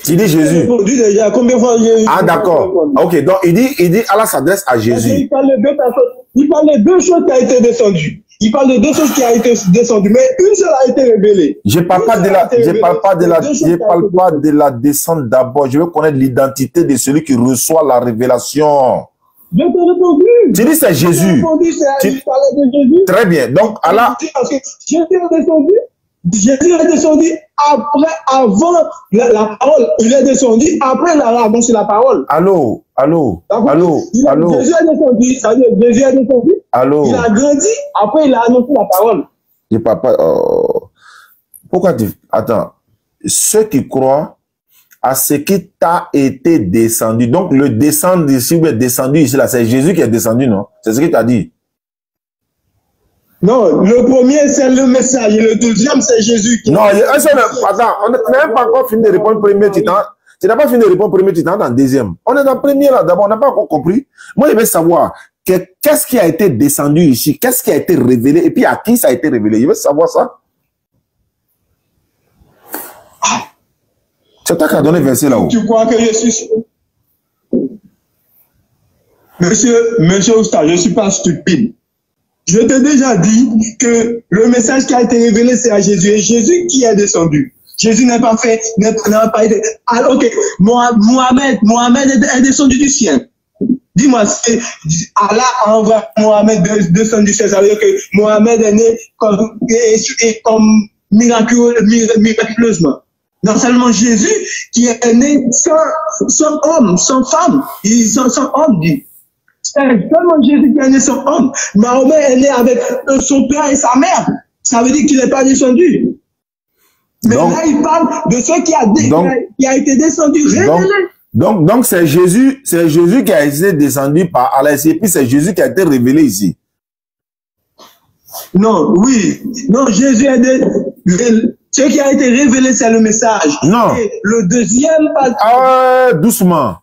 Tu dis Jésus. Déjà, combien de fois Jésus? Ah, d'accord. Ok, donc il dit Allah s'adresse à Jésus. Il parle de deux personnes. Il parle de deux choses qui ont été descendues. Il parle de deux choses qui ont été descendues, mais une seule a été révélée. Je parle pas de la descente d'abord. Je veux connaître l'identité de celui qui reçoit la révélation. Je t'ai répondu. Tu dis c'est Jésus. Tu parlais de Jésus. Très bien. Donc Allah. Jésus est descendu avant la parole. Il est descendu après la annoncé la parole. Allô. Jésus est descendu. Ça veut dire Jésus est descendu. Allô. Il a grandi. Après, il a annoncé la parole. Je parle pas. Pourquoi tu. Attends. Ceux qui croient à ce qui t'a été descendu. Donc, le descendre ici, ou descendu ici, là, c'est Jésus qui est descendu, non? C'est ce que tu as dit. Non, le premier, c'est le message. Et le deuxième, c'est Jésus. Non, attends, on n'a même pas encore fini de répondre au premier titan. Tu n'as pas fini de répondre au premier titan dans le deuxième. On est dans le premier là, d'abord, on n'a pas encore compris. Moi, je veux savoir qu'est-ce qui a été descendu ici, qu'est-ce qui a été révélé, et puis à qui ça a été révélé. Je veux savoir ça. C'est toi qui as donné le verset là-haut. Tu crois que je suis... Monsieur Osta, je ne suis pas stupide. Je t'ai déjà dit que le message qui a été révélé, c'est à Jésus. Et Jésus qui est descendu. Jésus n'a pas été... Alors, ok, Mohamed est descendu du ciel. Dis-moi, Allah a envoyé Mohamed descendu du ciel. Ça veut dire que Mohamed est né comme miraculeusement. Non seulement Jésus qui est né sans homme, sans femme. Sans homme, dit. C'est seulement Jésus qui est né sans homme. Mahomet est né avec son père et sa mère. Ça veut dire qu'il n'est pas descendu. Mais donc, là, il parle de ce qui a été descendu, révélé. Donc c'est Jésus qui a été descendu par Allah. Et puis c'est Jésus qui a été révélé ici. Non, oui. Non, Jésus est ce qui a été révélé, c'est le message. Non. Et le deuxième... Doucement.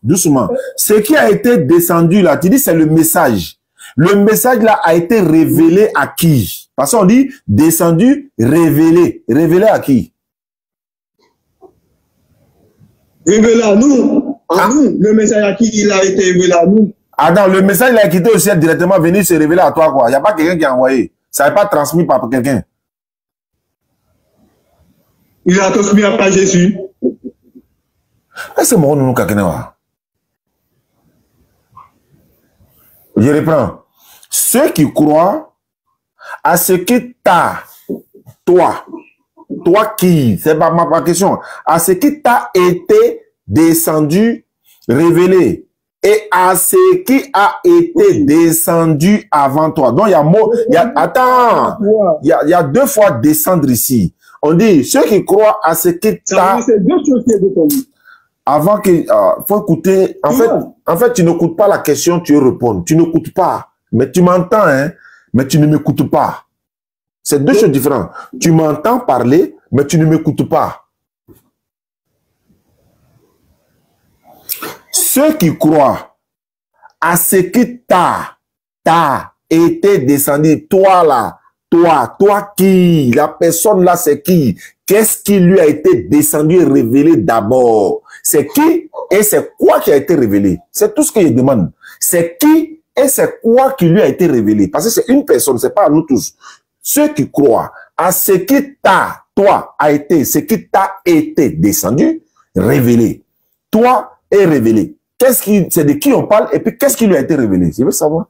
Ce qui a été descendu là, tu dis c'est le message. Le message là a été révélé à qui? Parce qu'on dit descendu, révélé. Révélé à qui? Révélé à nous. À nous. Le message à qui il a été révélé à nous. Attends, le message il a quitté au ciel directement venu se révéler à toi quoi. Il n'y a pas quelqu'un qui a envoyé. Ça n'est pas transmis par quelqu'un. Il a transmis à Jésus. C'est mon nom, quelqu'un. Je reprends. Ceux qui croient à ce qui t'a, toi qui, c'est pas ma question, à ce qui t'a été descendu, révélé, et à ce qui a été descendu avant toi. Donc, il y a mot, attends, il y a deux fois descendre ici. On dit, ceux qui croient à ce qui t'a... C'est deux choses qui est descendu. Avant que, faut écouter, en fait, tu n'écoutes pas la question, tu réponds. Tu n'écoutes pas, mais tu m'entends, hein, mais tu ne m'écoutes pas. C'est deux choses différentes. Tu m'entends parler, mais tu ne m'écoutes pas. Ceux qui croient à ce qui t'a été descendu, toi là, toi qui, la personne là, c'est qui? Qu'est-ce qui lui a été descendu et révélé d'abord? C'est qui et c'est quoi qui a été révélé? C'est tout ce qu'il demande. C'est qui et c'est quoi qui lui a été révélé? Parce que c'est une personne, c'est pas à nous tous. Ceux qui croient à ce qui t'a, toi, a été, ce qui t'a été descendu, révélé. Toi est révélé. C'est de qui on parle et puis qu'est-ce qui lui a été révélé? Je veux savoir.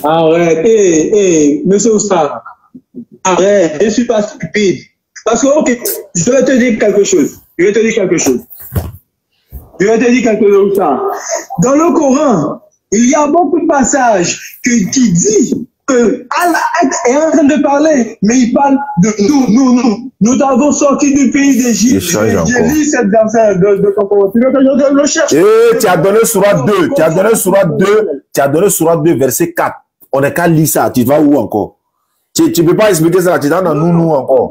Arrête, monsieur Oustar. Arrête, je ne suis pas stupide. Parce que, ok, je vais te dire quelque chose. Je vais te dire quelque chose, Oustar. Dans le Coran, il y a beaucoup de passages qui disent que Allah est en train de parler, mais il parle de nous. Nous avons sorti du pays d'Égypte. J'ai lu cette verset de ton Coran. Tu veux que je le cherche? Tu as donné Sourate 2. Tu as donné Sourate 2, verset 4. On n'est qu'à lire ça. Tu vas où encore? Tu ne peux pas expliquer ça. Tu es dans nous encore.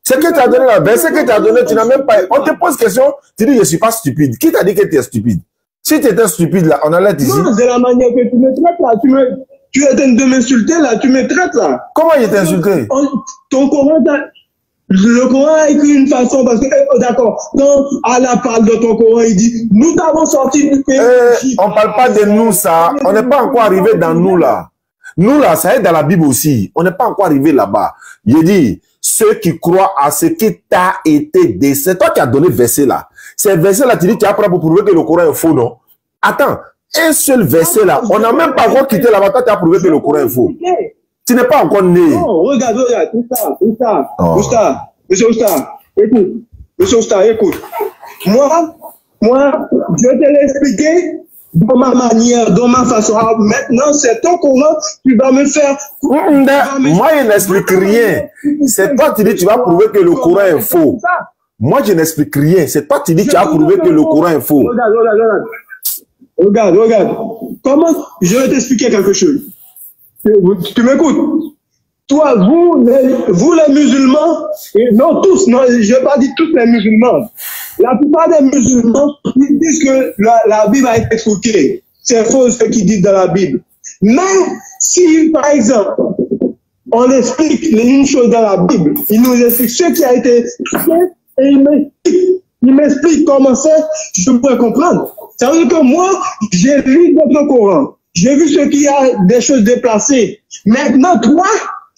Ce que tu as donné là, verset que tu as donné, tu n'as même pas. On te pose question, tu dis je ne suis pas stupide. Qui t'a dit que tu es stupide? Si tu étais stupide là, on allait ici. Non, de la manière que tu me traites là, tu es en train de m'insulter là, tu me traites là. Comment il t'a insulté? Ton Coran, le Coran a écrit une façon parce que, d'accord, quand Allah parle de ton Coran, il dit, nous t'avons sorti du pays. On ne parle pas de nous ça, on n'est pas encore arrivé dans nous là. Nous là, ça est dans la Bible aussi. On n'est pas encore arrivé là-bas. Il dit, ceux qui croient à ce qui t'a été dit, c'est toi qui as donné verset là. Ces versets là, tu dis, tu as appris pour prouver que le Coran est faux, non? Attends, un seul verset là, on n'a même pas encore quitté là-bas, tu as prouvé que le Coran est faux. Tu n'es pas encore né. Non, regarde, Monsieur Oustar, écoute. Moi, je te l'ai expliqué dans ma manière, dans ma façon. Alors, maintenant, c'est ton Coran, tu vas me faire... Moi, je n'explique rien. C'est toi qui dis, tu vas prouver que le Coran est faux. Moi, je n'explique rien. C'est toi qui dis, tu as prouvé que le Coran est faux. Regarde. Comment je vais t'expliquer quelque chose? Tu m'écoutes? Toi, vous les musulmans, non tous, non, je n'ai pas dit tous les musulmans. La plupart des musulmans, ils disent que la Bible a été truquée. C'est faux ce qu'ils disent dans la Bible. Mais si, par exemple, on explique une chose dans la Bible, il nous explique ce qui a été truqué et il m'explique comment c'est, je pourrais comprendre. Ça veut dire que moi, j'ai lu notre Coran. J'ai vu ce qu'il y a des choses déplacées. Maintenant, toi,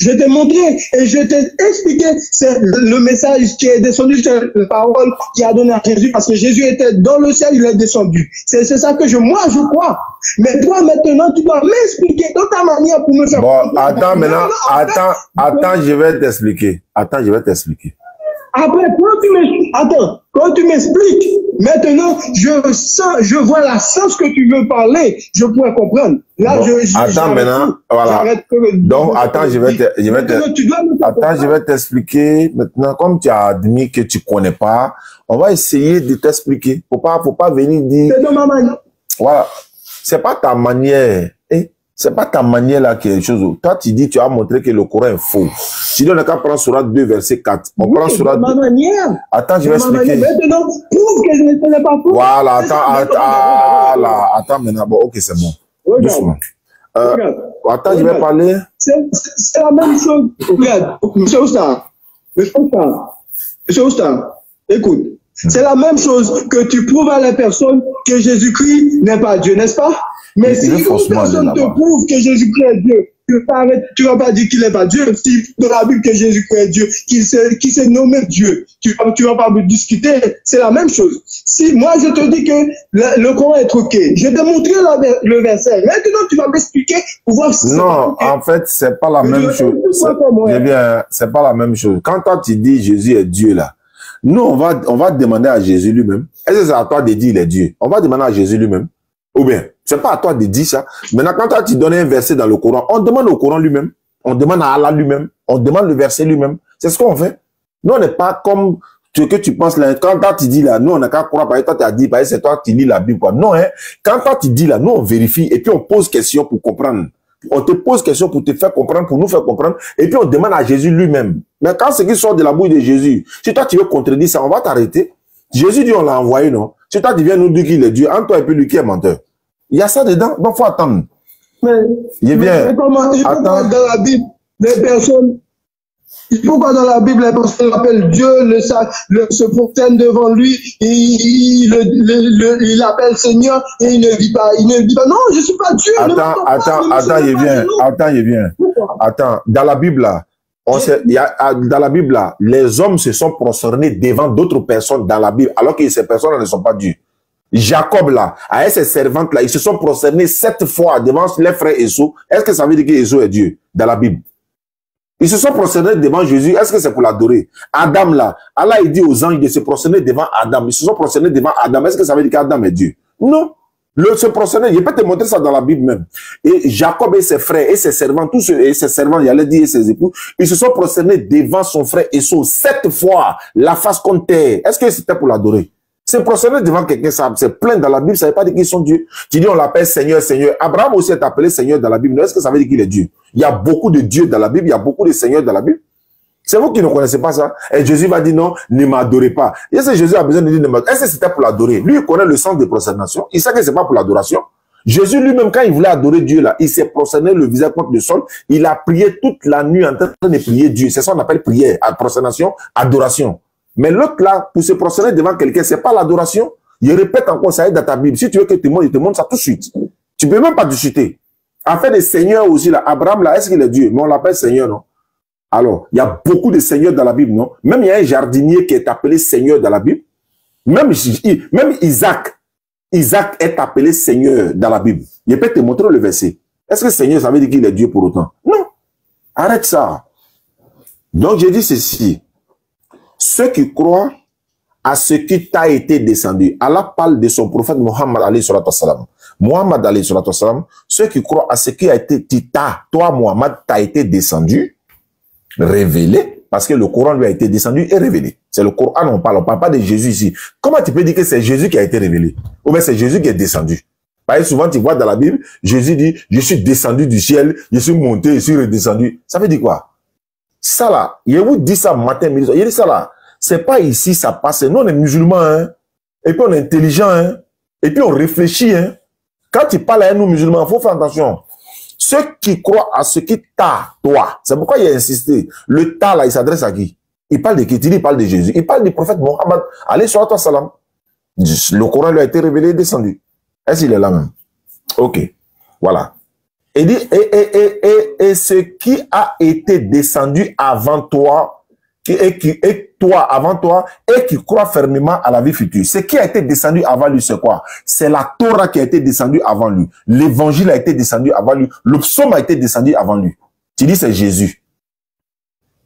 je t'ai montré et je t'ai expliqué le message qui est descendu, c'est la parole qui a donné à Jésus, parce que Jésus était dans le ciel, il est descendu. C'est ça que moi, je crois. Mais toi, maintenant, tu dois m'expliquer dans ta manière pour me faire... Bon, attends, maintenant, attends, je vais t'expliquer. Après, quand tu m'expliques, maintenant, je vois la sens que tu veux parler, je pourrais comprendre. Là, bon, attends maintenant, voilà. Donc, attends, je vais t'expliquer. Maintenant, comme tu as admis que tu connais pas, on va essayer de t'expliquer. Faut pas venir dire. C'est de ma manière. Voilà. C'est pas ta manière. C'est pas ta manière là qui est quelque chose. Toi, tu dis, tu as montré que le Coran est faux. Tu dis, on n'a qu'à prendre Sourate 2, verset 4. On prend Sourate 2. Ma manière. Attends, je vais expliquer. Maintenant, prouve que je ne connais pas faux. Voilà, attends maintenant. Bon, ok, c'est bon. Doucement. Attends, je vais parler. C'est la même chose. Regarde, Monsieur Oustar, écoute. C'est la même chose que tu prouves à la personne que Jésus-Christ n'est pas Dieu, n'est-ce pas? Mais si une personne te prouve que Jésus-Christ est Dieu, tu ne vas pas dire qu'il n'est pas Dieu. Si dans la Bible que Jésus-Christ est Dieu, qu'il s'est nommé Dieu, tu ne vas pas me discuter. C'est la même chose. Si moi je te dis que le Coran est truqué, je vais te montrer le verset. Maintenant tu vas m'expliquer pour voir si non, en fait, c'est pas la même chose. Eh bien, c'est pas la même chose. Quand toi tu dis Jésus est Dieu là, nous on va demander à Jésus lui-même. Est-ce que c'est à toi de dire il est Dieu? On va demander à Jésus lui-même. Ou bien, c'est pas à toi de dire ça. Maintenant, quand toi, tu donnes un verset dans le Coran, on demande au Coran lui-même, on demande à Allah lui-même, on demande le verset lui-même. C'est ce qu'on fait. Nous, on n'est pas comme ce que tu penses là. Quand toi, tu dis là, nous, on n'a qu'à croire, parce que toi, tu as dit, c'est toi qui lis la Bible, quoi. Non, hein. Quand toi, tu dis là, nous, on vérifie, et puis on pose question pour comprendre. On te pose question pour te faire comprendre, pour nous faire comprendre, et puis on demande à Jésus lui-même. Mais quand ce qui sort de la bouche de Jésus, si toi, tu veux contredire ça, on va t'arrêter. Jésus dit, on l'a envoyé, non? Si toi, tu viens nous dire qu'il est Dieu, entre toi et puis lui qui est menteur. Il y a ça dedans, donc il faut attendre. Mais comment, dans la Bible, les personnes, pourquoi dans la Bible, les personnes l'appellent Dieu, se prosternent devant lui, il l'appelle Seigneur, et il ne dit pas, non, je ne suis pas Dieu. Attends, il vient. Attends, dans la Bible, là, dans la Bible, là, les hommes se sont prosternés devant d'autres personnes dans la Bible, alors que ces personnes ne sont pas Dieu. Jacob, là, avec ses servantes, là, ils se sont prosternés 7 fois devant les frères Esau. Est-ce que ça veut dire que Esau est Dieu dans la Bible? Ils se sont prosternés devant Jésus. Est-ce que c'est pour l'adorer? Adam, là, Allah, il dit aux anges de se prosterner devant Adam. Ils se sont prosternés devant Adam. Est-ce que ça veut dire qu'Adam est Dieu? Non. Se prosterner, je peux te montrer ça dans la Bible même. Et Jacob et ses frères et ses servants, tous ceux et ses servants, il allait dire ses époux, ils se sont prosternés devant son frère Esau 7 fois, la face contre terre. Est-ce que c'était pour l'adorer? C'est prosterner devant quelqu'un, c'est plein dans la Bible, ça ne veut pas dire qu'ils sont Dieu. Tu dis on l'appelle Seigneur, Seigneur. Abraham aussi est appelé Seigneur dans la Bible. Est-ce que ça veut dire qu'il est Dieu? Il y a beaucoup de dieux dans la Bible, il y a beaucoup de seigneurs dans la Bible. C'est vous qui ne connaissez pas ça. Et Jésus va dire non, ne m'adorez pas. Est-ce que Jésus a besoin de dire ne m'adorez pas? Est-ce que c'était pour l'adorer? Lui, il connaît le sens de prosternation. Il sait que ce n'est pas pour l'adoration. Jésus lui-même, quand il voulait adorer Dieu, là, il s'est prosterné le visage contre le sol. Il a prié toute la nuit en train de prier Dieu. C'est ça qu'on appelle prière, prosternation, adoration. Mais l'autre là, pour se prosterner devant quelqu'un, c'est pas l'adoration. Il répète encore, ça est dans ta Bible. Si tu veux que te montre, il te montre ça tout de suite. Tu peux même pas discuter. En fait, des seigneurs aussi, là, Abraham, là, est-ce qu'il est Dieu? Mais on l'appelle Seigneur, non? Alors, il y a beaucoup de seigneurs dans la Bible, non? Même il y a un jardinier qui est appelé Seigneur dans la Bible. Même Isaac est appelé Seigneur dans la Bible. Je peux te montrer le verset. Est-ce que Seigneur, ça veut dire qu'il est Dieu pour autant? Non. Arrête ça. Donc, j'ai dit ceci. Ceux qui croient à ce qui t'a été descendu. Allah parle de son prophète Mohammed alayhi salatu wassalam. Mohammed alayhi salatu wassalam, ceux qui croient à ce qui a été, toi Mohammed, t'a été descendu, révélé, parce que le Coran lui a été descendu et révélé. C'est le Coran, on parle pas de Jésus ici. Comment tu peux dire que c'est Jésus qui a été révélé? Ou bien c'est Jésus qui est descendu? Parce que souvent tu vois dans la Bible, Jésus dit, je suis descendu du ciel, je suis monté, je suis redescendu. Ça veut dire quoi? Ça là, il vous dit ça matin, midi, il dit ça là. C'est pas ici, ça passe. Nous, on est musulmans, hein. Et puis on est intelligents, hein. Et puis on réfléchit, hein. Quand tu parles à nous musulmans, il faut faire attention. Ceux qui croient à ce qui t'a, toi, c'est pourquoi il a insisté. Le ta, là, il s'adresse à qui? Il parle de qui? Il parle de Jésus. Il parle du prophète Mohammed. Allez sur toi, salam. Le Coran lui a été révélé et descendu. Est-ce qu'il est là même? Ok. Voilà. Il dit, et ce qui a été descendu avant toi, et toi, avant toi, et qui croit fermement à la vie future. Ce qui a été descendu avant lui, c'est quoi? C'est la Torah qui a été descendue avant lui. L'évangile a été descendu avant lui. Le psaume a été descendu avant lui. Tu dis c'est Jésus.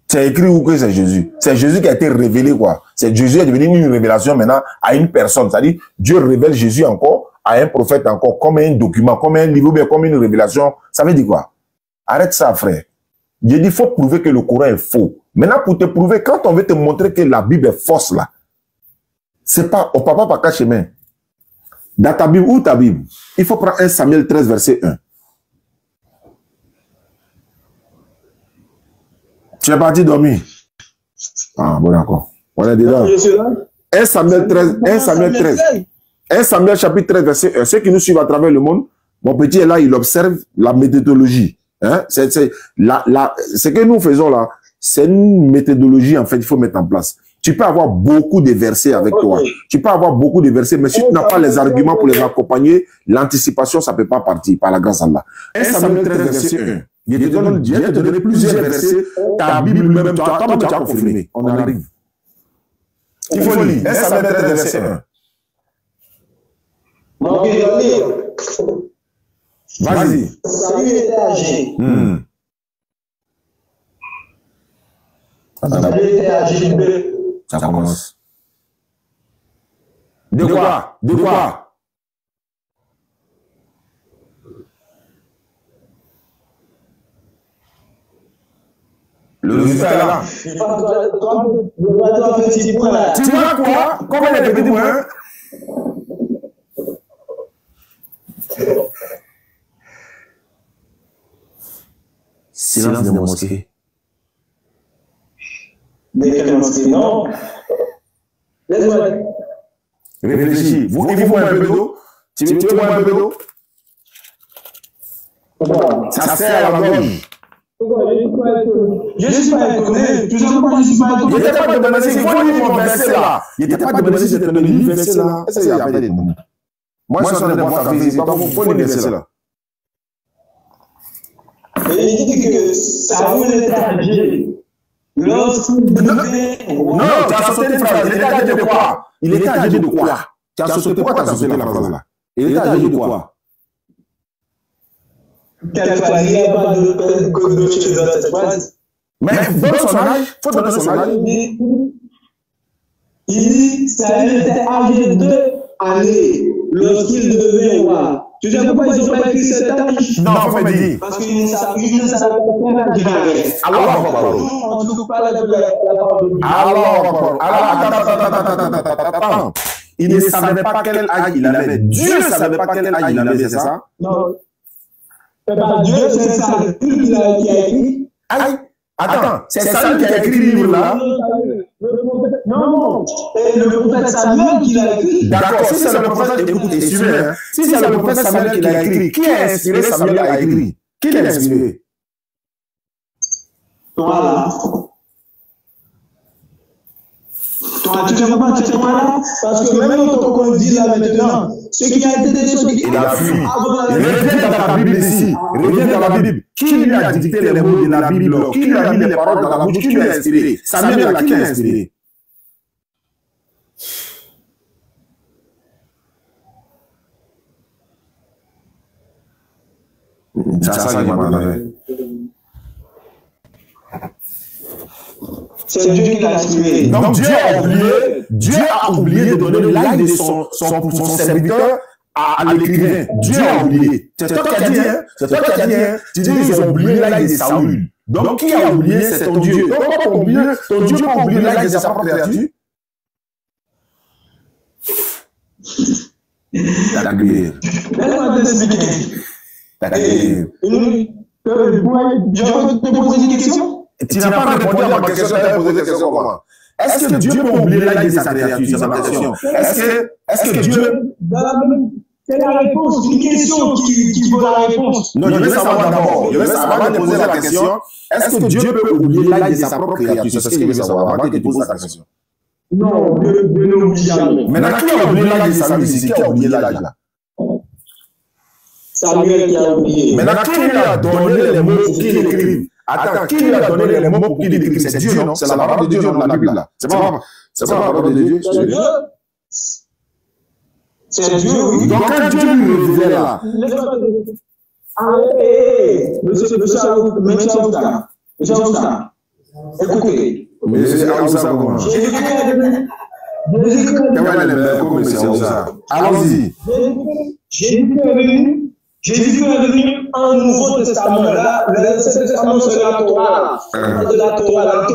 C'est écrit où que c'est Jésus? C'est Jésus qui a été révélé, quoi. C'est Jésus est devenu une révélation maintenant à une personne. C'est-à-dire, Dieu révèle Jésus encore à un prophète encore, comme un document, comme un livre, bien comme une révélation. Ça veut dire quoi? Arrête ça, frère. J'ai dit, il faut prouver que le Coran est faux. Maintenant, pour te prouver, quand on veut te montrer que la Bible est fausse, là, c'est pas, au papa, pas qu'à chemin. Dans ta Bible, ou ta Bible, il faut prendre 1 Samuel 13, verset 1. Tu es parti dormir? Ah, bon, d'accord. On est dedans. 1 Samuel 13, 1 Samuel 13. 1 Samuel chapitre 13, verset 1. Ceux qui nous suivent à travers le monde, mon petit est là, il observe la méthodologie. Hein? Ce que nous faisons là, c'est une méthodologie, en fait, il faut mettre en place. Tu peux avoir beaucoup de versets avec toi. Tu peux avoir beaucoup de versets, mais si tu n'as pas les arguments pour les accompagner, l'anticipation, ça ne peut pas partir par la grâce d'Allah. 1 Samuel 13, verset 1. Je te donne plusieurs versets. Ta Bible même, toi, tu as confirmé. On arrive. Il faut lire. 1 Samuel 13, verset 1. Vas-y. Saül était âgé. Saül était âgé. Ça commence. De quoi? De quoi? Le résultat est là. Tu vois quoi? Combien de petits points? Silence des mosquées. Non. Laisse-moi. Réfléchis. Il faut boire un peu d'eau. Tu veux boire un peu d'eau? Ça sert à la gorge. Je ne suis pas étonné. Tu sais pourquoi je ne suis pas étonné? Il n'était pas de demander si il faut lire mon verset là. Il n'était pas de demander si c'était le livre verset là. Est-ce qu'il y avait des noms? Moi, je suis en train de boire café ici. Il faut lire verset là. Et il dit que Saül était âgé. Lorsqu'il devait... Non, tu as sauté une phrase. Il était âgé de quoi? Il était âgé de quoi? Tu as sauté, pourquoi tu as sauté la phrase là? Il était âgé de quoi? Quelle fois, il n'y a pas de choses dans cette phrase. Mais donne son âge. Il faut donner son âge. Il dit, Saül était âgé de années lorsqu'il devait roi. Tu sais pourquoi ils n'ont pas écrit cet âge? Non, il faut me dire. Parce qu'ils ne savent pas. Alors, il ne savait pas quel âge il avait. Dieu ne savait pas quel âge il avait, c'est ça? Non. Dieu, c'est Saül qui a écrit. Attends, c'est Saül qui a écrit le livre là? Non, c'est le prophète Samuel qui l'a écrit. D'accord, si c'est le prophète, écoutez, suivez, hein. Si c'est le prophète Samuel qui l'a écrit, qui a inspiré Samuel à écrire? Qui l'a inspiré? Voilà. Toi, tu sais pourquoi tu es là? Parce que même quand on dit là maintenant, ce qui a été des choses qui... Il a fui. Reviens dans ta Bible ici. Reviens dans la Bible. Qui lui a dicté les mots de la Bible? Qui lui a mis les paroles dans la bouche? Qui lui a inspiré? Samuel là, qui l'a inspiré? Ça, il m'a donné. C'est Dieu qui l'a inspiré. Donc Dieu a oublié de donner l'âge de son serviteur à l'écrivain. Dieu a oublié. C'est toi qui as dit, hein? C'est toi qui as dit, hein? Tu dis qu'ils ont oublié l'âge de Saül. Donc qui a oublié? C'est ton Dieu. Donc ton Dieu a oublié l'âge de sa propre créature. T'as oublié. Laisse-moi t'expliquer. Je vais te poser une question. Tu n'as pas répondu à ma question, tu as posé des questions comment? Est-ce que Dieu peut oublier l'âge de sa créature? C'est ma question. Est-ce que Dieu... C'est la réponse, une question qui vaut la réponse. Non, je veux savoir d'abord. Je veux savoir avant de poser la question. Est-ce que Dieu peut oublier l'âge de sa propre créature? C'est ce que je veux savoir avant que tu poses la question. Non, Dieu n'oublie jamais. Maintenant, qui a oublié l'âge de Samuel ici? Qui a oublié l'âge là? Samuel qui a oublié. Maintenant, qui lui a donné les mots pour qu'il écrive? Attends, qui lui a donné les mots pour qu'il écrive? C'est Dieu, non? C'est la parole de Dieu dans la Bible là. C'est pas la parole de Dieu. C'est Dieu, oui. Donc quand Dieu lui révélait là. Monsieur Aoussa, écoutez. Monsieur Aoussa, comment? Allons-y. Jésus est venu en Nouveau Testament. Là, l'Ancien Testament, c'est la Torah. La Torah.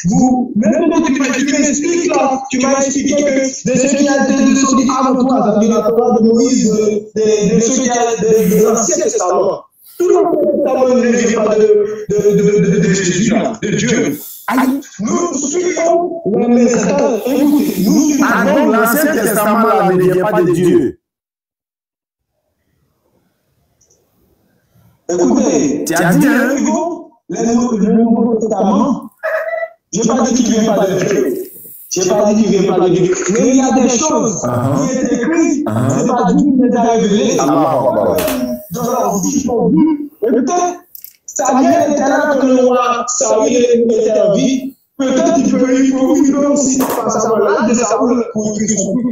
Vous, même quand tu m'expliques là, tu m'as expliqué que de ce qui a été de ceux qui avant toi, c'est-à-dire la Torah de Moïse, de ceux qui a de l'Ancien Testament. Tout l'Ancien Testament ne vient pas de Jésus, de Dieu. Nous suivons le message. Écoutez, nous suivons. Ah donc l'Ancien Testament là ne vient pas de Dieu. Écoutez, tu as dit, hein? Le Nouveau Testament, je n'ai pas dit qu'il ne vient pas de Dieu. Je n'ai pas dit qu'il ne vient pas de Dieu. Mais il y a des choses qui étaient écrites. C'est pas Dieu qui les a révélées. Dans la vie. Et peut-être, Samuel était là quand le roi Saül était en vie. Peut-être il peut aussi savoir de Saül.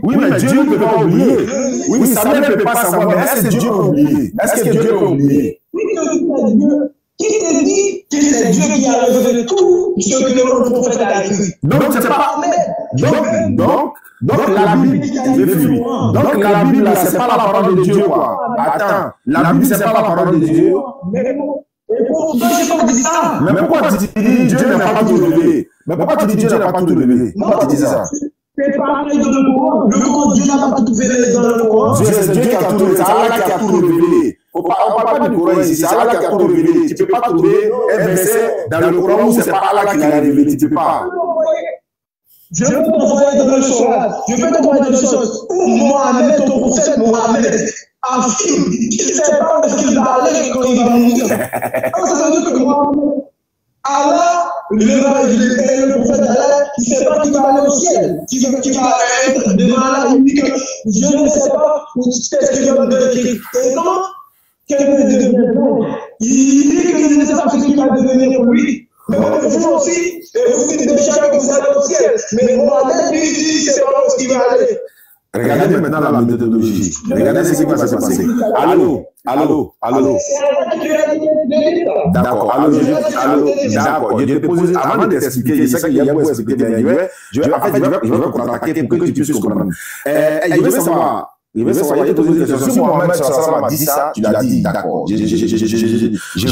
Oui, mais Dieu ne peut pas oublier. Oui, Samuel ne peut pas savoir, mais est-ce que Dieu peut oublier? Est-ce que Dieu peut oublier? Qui te dit que c'est Dieu qui a révélé tout ce que le prophète a écrit? Donc, c'est pas. Donc, la Bible, donc la Bible, là, c'est pas la parole de Dieu, quoi. Attends, la Bible, c'est pas la parole de Dieu. Mais pourquoi je pas dit ça? Mais pourquoi tu dis Dieu n'a pas tout révélé? Mais pourquoi tu dis Dieu n'a pas tout révélé? Pourquoi tu dis ça? C'est pareil dans le Coran. Le Coran, Dieu n'a pas tout révélé dans le Coran. C'est Dieu qui a tout révélé. C'est Allah qui a tout révélé. On ne parle pas du Coran ici, c'est Allah qui a tout révélé. Tu ne peux pas trouver un verset dans le Coran où ce n'est pas Allah qui l'a révélé. Tu ne peux pas. Je vais t'envoyer dans le Coran. Je vais t'envoyer dans le Coran. Où Mohamed, ton prophète Mohamed, affirme qu'il ne sait pas où il va aller quand il va mourir. Ça veut dire que Mohamed, Allah, le prophète d'Allah, il ne sait pas qu'il va aller au ciel, qu'il va être devant Allah, il dit que je ne sais pas qu'est-ce qu'il va devenir. Et comment il dit qu'il ne sait pas ce qu'il va devenir pour lui. Mais vous aussi, vous dites déjà que vous allez au ciel. Mais Mohamed lui dit qu'il ne sait pas où il va aller. Regardez maintenant la méthodologie. Regardez ce qui va se passer. Allô. D'accord. D'accord. Je te pose, avant de t'expliquer, je sais qu'il y a beaucoup expliquer, mais je vais contre-attaquer pour que tu puisses comprendre. Je veux savoir, je vais te poser une question. Si Mohamed Sallallahu m'a dit ça, tu l'as dit, d'accord. Je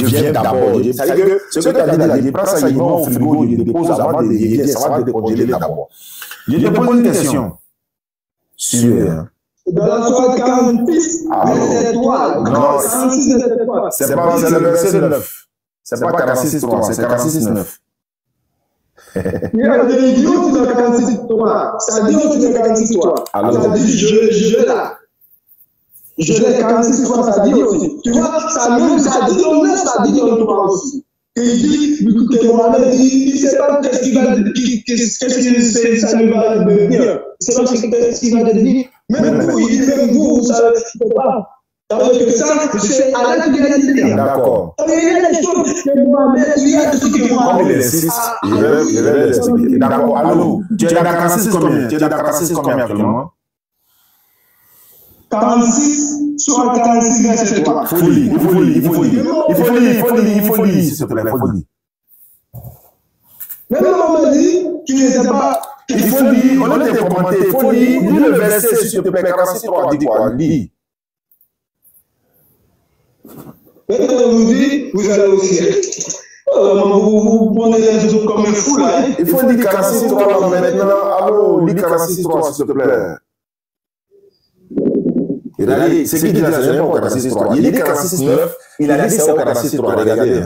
viens d'abord. C'est-à-dire que ce que tu as dit là, je prends ça, il va au frigo, je dépose avant de vider, ça va décongeler d'abord. Je te pose une question. Dans la soirée 46, verset 3. Non, 46, verset 3. c'est pas le verset 9. C'est pas 46, 3, c'est 46, 9. Il y a des vidéos dans 46, 3. Ça dit aussi dans 46, 3. Ça dit, je l'ai là. Je l'ai 46, 3, ça dit aussi. Tu vois, ça dit dans le 9, ça dit dans le 3 aussi. Il dit que Mohamed, il ne sait pas qu'est-ce que ça lui va devenir. C'est pas ce qu'il va devenir. Même vous, ça ne peut pas. Que ça, c'est Allah qui l'a dit. D'accord. Il y a des choses que Mohamed, il y a des choses que Mohamed. Comme il insiste, je vais l'expliquer. D'accord, allô, tu es dans 46 combien? Tu es dans 46 combien actuellement? 46 sur 46 verset 3. Il faut lire, s'il te plaît, il faut lire. Même on me dit qu'il ne sait pas. Il faut lire, on a des commentaires, il faut lire, lis le verset, s'il te plaît, 46, 3, dis quoi, lis. Maintenant, vous dites, vous allez au ciel. Vous prenez les autres comme un fou, là. Il faut lire 46, 3, maintenant, allô, lis 46, 3, s'il te plaît. Il a dit, c'est qui dit là, c'est pas au 46, 3. Il dit 46, 9, il a dit c'est au 46, 3, regardez.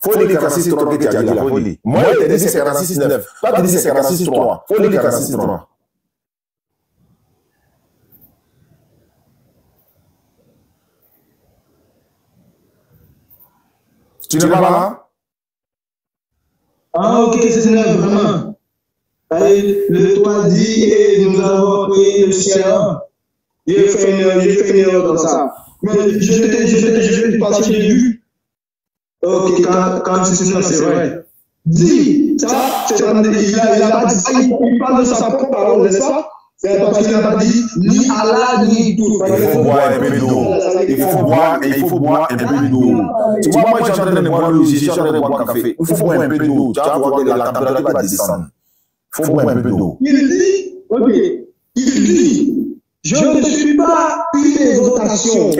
Faut lire 46, 3 que tu as dit là, faut lire. Moi, je te dis c'est 46, 9. Toi, tu dis c'est 46, 3. Faut lire 46, 3. Tu n'es pas là? Ah, ok, c'est vraiment. Allez, le toit dit, et nous avons créé le ciel. J'ai fait une erreur dans ça. Mais je vais passer du début. Ok, quand c'est vrai. Dis, ça, il a pas dit, il parle de sa propre parole, n'est-ce pas? C'est parce qu'il n'a pas dit ni Allah ni tout. Il faut boire un peu d'eau. Il faut boire un peu d'eau. Tu vois, moi, je suis en train de boire l'eau, je suis en train de boire le café. Il faut boire un peu d'eau. Tu vas voir que la température va descendre. Il faut boire un peu d'eau. Il dit, ok, il dit, je ne suis pas une invocation.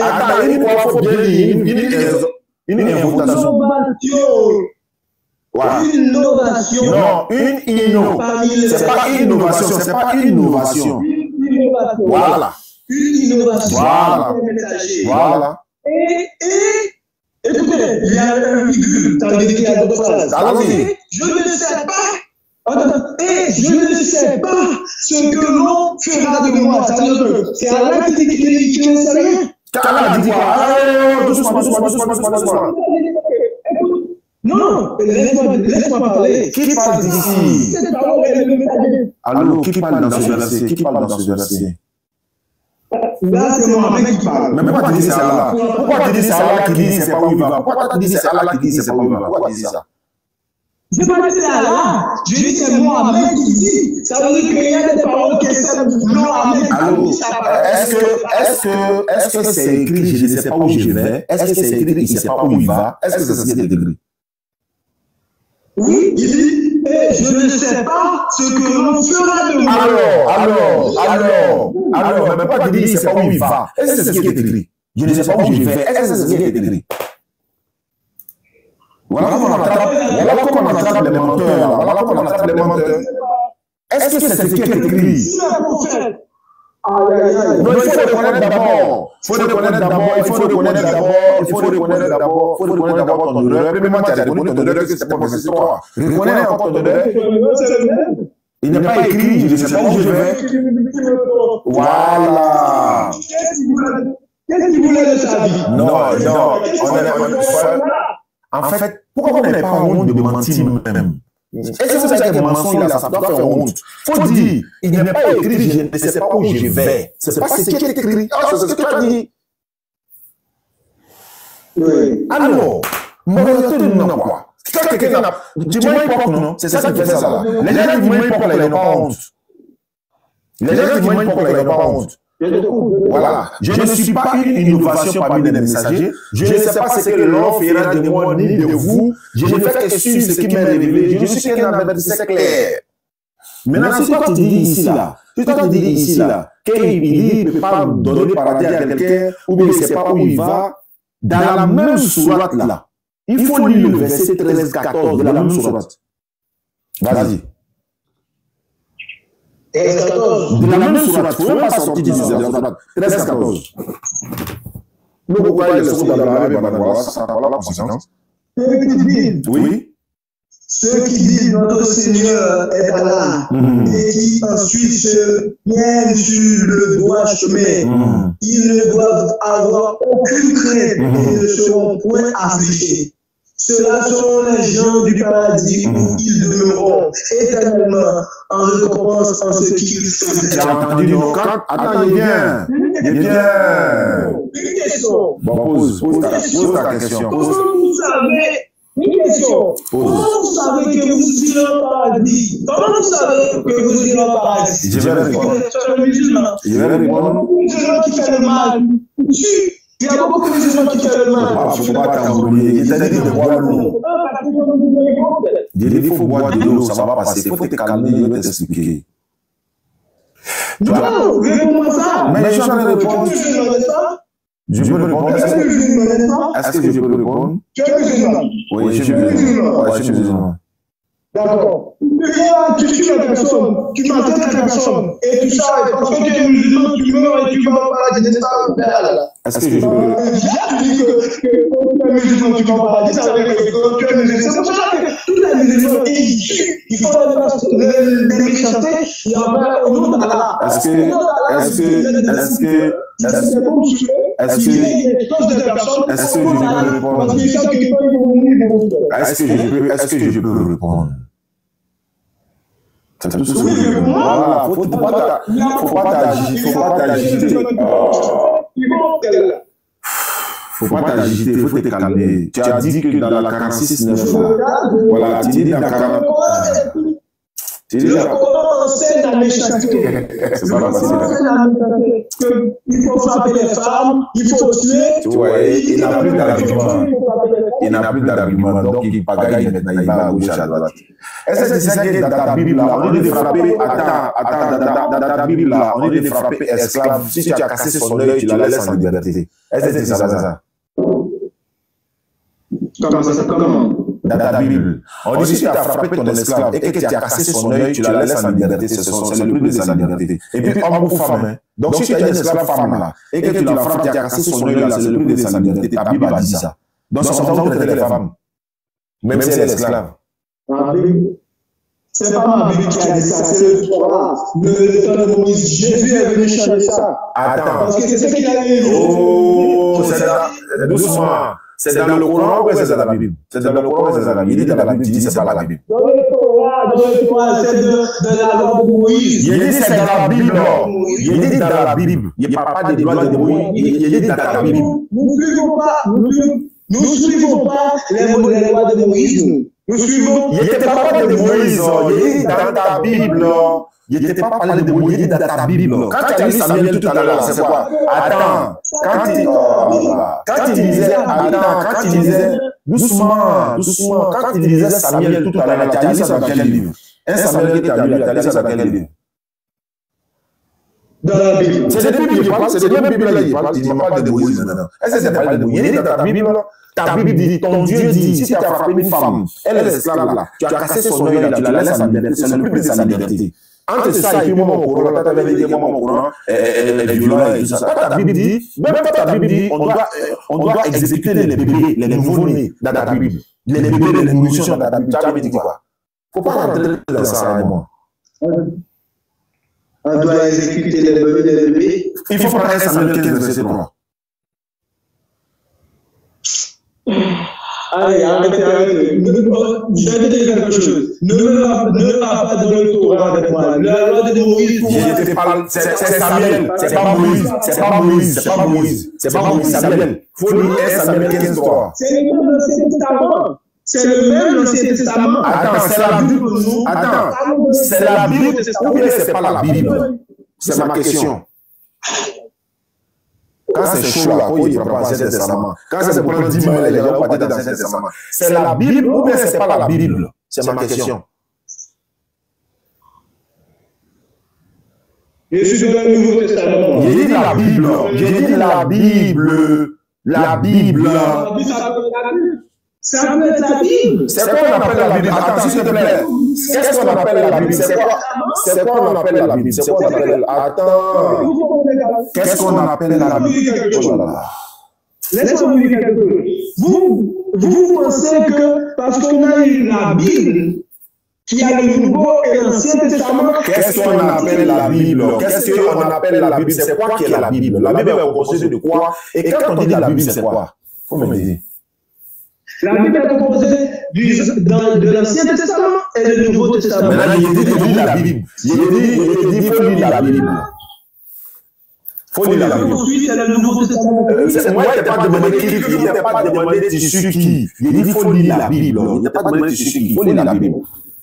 Attends, il faut bien dire une invocation. Voilà. Une innovation. Non, une innovation. C'est pas une innovation, c'est pas une innovation. Voilà. Une innovation. Voilà. Et écoutez, il y a un virgule dans d'autres phrases. Allons-y. Je ne sais pas. Et je ne sais pas ce que l'on fera de moi. C'est Allah qui dit qu'il ne sait rien. Allah dit quoi? Doucement. Non, laisse-moi parler. Qui parle d'ici? Allô, qui parle dans ce verset? Qui parle dans ce verset? Là, c'est Mohamed qui parle. Mais pourquoi tu dis ça là? Pourquoi tu dis ça là qui dit c'est pas où il va? Pourquoi tu dis c'est Allah qui dit c'est pas où il va? Pourquoi tu dis ça? Je n'ai pas dit c'est Allah. Je dis c'est Mohamed qui dit. Ça veut dire qu'il y a des paroles qui sont Mohamed. Allô, est-ce que c'est écrit je ne sais pas où je vais? Est-ce que c'est écrit il ne sait pas où il va? Est-ce que c'est écrit? Oui, il dit. Je ne sais pas ce que l'on fera de moi. Alors, mais pas dire il ne sait pas où il va. Est-ce que c'est ce qui est écrit? Je ne sais pas où je vais. Est-ce que c'est ce qui est écrit? Voilà comment on attrape les menteurs. Voilà comment on attrape les menteurs. Est-ce que c'est ce qui est écrit? Non, il faut reconnaître d'abord. Il faut reconnaître d'abord ton erreur. Premièrement, tu as reconnu ton erreur que c'est pas possible. Reconnais encore ton erreur. Il n'est pas écrit, je ne sais pas où je vais. Voilà. Qu'est-ce qu'il voulait de sa vie? Non. En fait, pourquoi vous n'avez pas honte de mentir même? Est-ce que vous savez que le mensonge là, ça doit faire honte? Faut dire, il n'est pas écrit, je ne sais pas où je vais. C'est pas ce qui est écrit. C'est ce que tu as dit. Oui. Alors, moralité non quoi? Quand quelqu'un a... Tu m'as époque, non? C'est ça qui fait ça là. Les gens qui m'ont époque là, ils n'ont pas honte. Les gens qui m'ont époque là, ils n'ont pas honte. Voilà. Je ne suis pas une innovation parmi les messagers. Je ne sais pas ce que l'on fera de moi ni de vous. Je ne fais que suivre ce qui m'est révélé. Je suis qu'un avertisseur clair. Maintenant, si toi tu dis ici là, qu'il ne peut pas donner paradis à quelqu'un, ou bien il ne sait pas où il va, dans la même sourate là, il faut lire le verset 13-14 de la même sourate. Vas-y. De la même sourate, il ne faut pas sortir du 13-14. Nous, pourquoi il est sorti dans la Bible, voilà la conséquence. Oui. Ceux qui disent notre Seigneur est Allah et qui ensuite se tiennent sur le droit chemin, ils ne doivent avoir aucune crainte et ne seront point affligés. Ceux-là sont les gens du paradis où ils demeureront éternellement en récompense en ce qu'ils font. Tu as entendu nos cartes? Attends, il vient. Une question. Bon, pose ta question. Comment vous savez? Une question. Comment vous savez que vous irez au paradis? Comment vous savez que vous irez au paradis? Je vais répondre. Il y a beaucoup de musulmans qui font le mal. Il y a beaucoup de musulmans qui font le mal. Il ne faut pas t'embrouiller. Il t'a dit de boire l'eau. Il faut boire de l'eau, ça va passer. Il faut te calmer, je vais t'expliquer. Non, réponds-moi ça. Mais je vais répondre. Je peux répondre. Est-ce que je peux répondre? Tu es musulman? Oui, je suis musulman. Je suis musulman. D'accord. Tu tues la personne, tu maltraites la personne, et tout ça, parce que tu es musulman, tu meurs et tu vas au paradis, n'est-ce pas? Est-ce que je peux répondre? Tu dis que quand tu es musulman, tu vas au paradis, ça veut dire que quand tu es musulman, c'est pour ça que tous les musulmans, il faut les méchanter, et après, au nom d'Allah. Est-ce que je peux répondre? Voilà, faut pas t'agiter. Faut pas t'agiter, il faut te calmer. Tu as dit que dans la 46-9, voilà, tu dis dans la 40. Comment enseigne la méchanceté? C'est pas facile. Il faut frapper les femmes, il faut tuer. Ouais, il n'a plus d'argument. Il n'a plus d'argument, donc il pagaille maintenant, il va à gauche, à droite. Est-ce que c'est ça que dans ta Bible là, on est de frapper, attends, dans ta Bible là, on est de frapper esclave. Si tu as cassé son œil, tu la laisses en liberté. Est-ce que c'est ça? Comment? Dans ta Bible, on dit si tu as frappé ton esclave et que tu as cassé son œil, tu la laisses en liberté, c'est le prix de sa liberté. Et puis homme ou femme, hein. Donc si tu as une esclave femme là, et que tu la frappes, tu as cassé son œil là, c'est le prix de sa liberté. Ta Bible a dit ça. Donc ça va vous traiter les femmes, même si elle est esclave. C'est pas ma Bible qui a dit ça, c'est le Torah. Le temps de Moïse, Jésus est venu changer ça. Attends. Parce que c'est ce qu'il a dit. Oh, c'est là. Doucement. C'est dans le Coran ou c'est dans la Bible? C'est dans le Coran ou c'est dans la Bible? Il dit dans la Bible, tu dis c'est pas la Bible. Dans le Coran, c'est de la loi de Moïse. Il dit c'est dans la Bible. Il dit dans la Bible. Il ne parle pas des lois de Moïse. Il dit dans la Bible. Nous ne suivons pas les lois de Moïse. Nous suivons. Il n'était pas parlé de Moïse. Il dit dans ta Bible. Il n'était pas parlé de Moïse. Il dit dans ta Bible. Quand tu as lu Samuel tout à l'heure, c'est quoi? Attends. Quand il disait, doucement, quand il disait Samuel tout à l'heure, tu as lu ça dans quel livre? Un Samuel que tu as lu, tu as lu ça dans quel livre? Dans la Bible. C'est de Bible, c'est de la Bible là, il parle de Moïse maintenant. Est-ce que c'est pas de Moïse? Il dit dans ta Bible, ta Bible dit, ton Dieu dit, si tu as frappé une femme, elle est esclave là, tu as cassé son œil là, tu la laisses en liberté, c'est le prix de sa liberté. Entre ça et puis moi, mon courant, quand tu avais dit, moi, mon courant, les violents et tout ça. Quand ta Bible dit, même quand ta Bible dit, on doit exécuter les bébés, les nouveaux-nés dans ta Bible. Les bébés, les nourrissons dans ta Bible. Tu as dit quoi? Faut pas rentrer dans ça avec moi. On doit exécuter les bébés. Il faut prendre 1 Samuel 15, verset 3. Allez, arrêtez. Je vais te dire quelque chose. Ne me va pas dans le Torah avec moi. La loi de Moïse. C'est Samuel, c'est pas Moïse. C'est pas Moïse, c'est pas Moïse. C'est pas Moïse, Samuel. Faut lire 1 Samuel 15, 3. C'est le même Ancien Testament. C'est le même Ancien Testament. Attends, c'est la Bible. Attends, c'est la Bible ou bien c'est pas la Bible? C'est ma question. Quand c'est chaud là, il ne prend pas l'Ancien Testament. Quand c'est pour le 10 000, les gens vont pas dans l'Ancien Testament. C'est la Bible ou bien c'est pas la Bible? C'est ma question. Je suis dans le Nouveau Testament. J'ai dit la Bible. J'ai dit la Bible. La Bible. Ça peut être la Bible. C'est quoi on appelle la Bible? Attends, s'il te plaît. Qu'est-ce qu'on appelle la Bible? C'est quoi on appelle la Bible? C'est quoi on appelle? Attends. Qu'est-ce qu'on appelle la Bible? Oh là là. Laisse-moi vous dire quelque chose. Vous pensez que parce qu'on a eu la Bible, qu'il y a le Nouveau et l'Ancien Testament. Qu'est-ce qu'on appelle la Bible? Qu'est-ce qu'on appelle la Bible? C'est quoi qui est la Bible? La Bible est composée de quoi? Et quand on dit la Bible, c'est quoi? Faut me dire. La Bible est composée de l'Ancien Testament et du Nouveau Testament. Maintenant, il dit de lire la Bible. Il dit faut lire la Bible. Faut lire la Bible. Ensuite, c'est le Nouveau Testament. Moi, il n'a pas demandé qui, il n'a pas demandé tu suis qui. Il dit faut lire la Bible. Il n'a pas demandé tu suis qui. Il faut lire la Bible.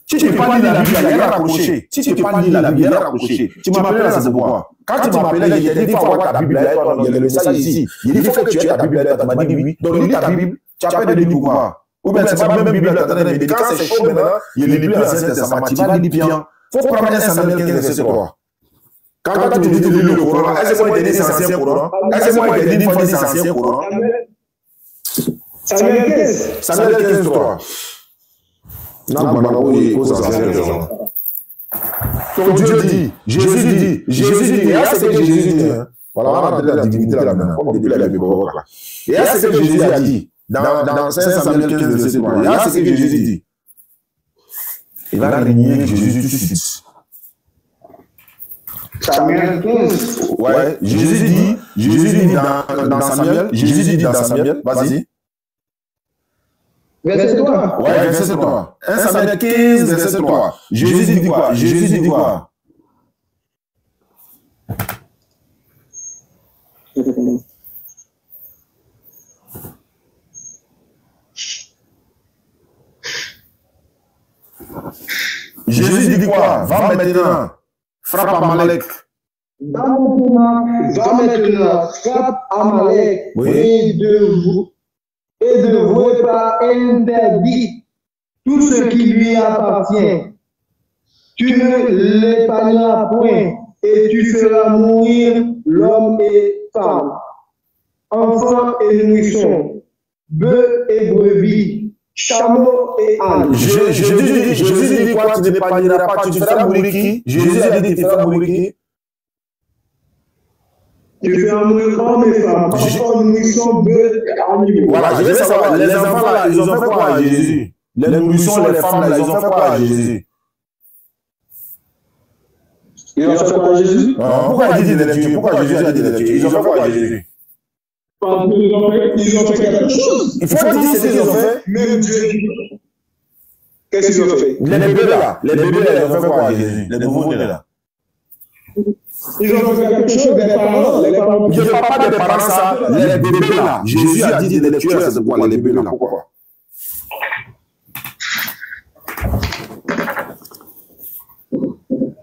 Si tu ne peux pas lire la Bible, il y a raccroché. Si tu ne peux pas lire la Bible, il y a raccroché. Tu m'appelles là, c'est pourquoi? Quand tu m'appelais, il a dit faut avoir ta Bible là, il y a le message ici. Il dit il faut que tu aies ta Bible là, tu m'as dit oui. Donc, lis ta Bible, tu as pas de lire quoi? Ou bien c'est pas même Bible là, mais quand c'est chaud maintenant, il lit plus l'Ancien Testament, tu vas lire bien. Faut prendre 1 Samuel 15, verset 3. Quand tu dis de lire le Coran, est-ce que moi je dis c'est ancien Coran? Est-ce que moi je dis une fois c'est ancien Coran? Samuel 15. Samuel 15, 3. Non, oui, cause ancienne raison. Ton Dieu dit, Jésus dit, et là c'est que Jésus dit. Voilà, on va rentrer la divinité là maintenant. Comme depuis la Bible. Et là c'est que Jésus a dit. Dans 5 Samuel 15, verset 3. Et là c'est que Jésus dit. Il va régner Jésus tout de suite. Samuel 15. Ouais, Jésus dit dans Samuel, Jésus dit dans Samuel, vas-y. Verset 3. Ouais, verset 3. 1 Samuel 15, verset 3. Jésus dit quoi? Jésus dit quoi? Jésus dit quoi? Va maintenant, frappe Amalek. Va maintenant, frappe Amalek. Oui. Et de vous pas interdit tout ce qui lui appartient. Tu ne l'épargneras point, et tu feras mourir l'homme et femme, enfants et nourrissons, bœufs et brebis, chameaux et ânes. Jésus dit quoi? Tu n'épargneras pas, tu feras mourir qui? Jésus a dit tu feras mourir qui? Tu feras mourir hommes et femmes, enfants, nourrissons, bœufs et animaux. Voilà, je veux savoir, les enfants là, ils ont fait quoi à Jésus? Les nourrissons, les femmes là, ils ont fait quoi à Jésus? Ils ont fait quoi à Jésus? Pourquoi il dit de les tuer? Pourquoi Jésus a dit de les tuer? Ils ont fait quoi à Jésus? Parce qu'ils ont fait quelque chose. Il faut dire ce qu'ils ont fait. Même Dieu. Qu'est-ce qu'ils ont fait? Les bébés là, ils ont fait quoi à Jésus? Les nouveaux-nés là. Ils ont fait quelque chose des parents. Je ne parle pas des parents, ça. Les bébés là. Jésus a dit de les tuer, c'est quoi les bébés là? Pourquoi?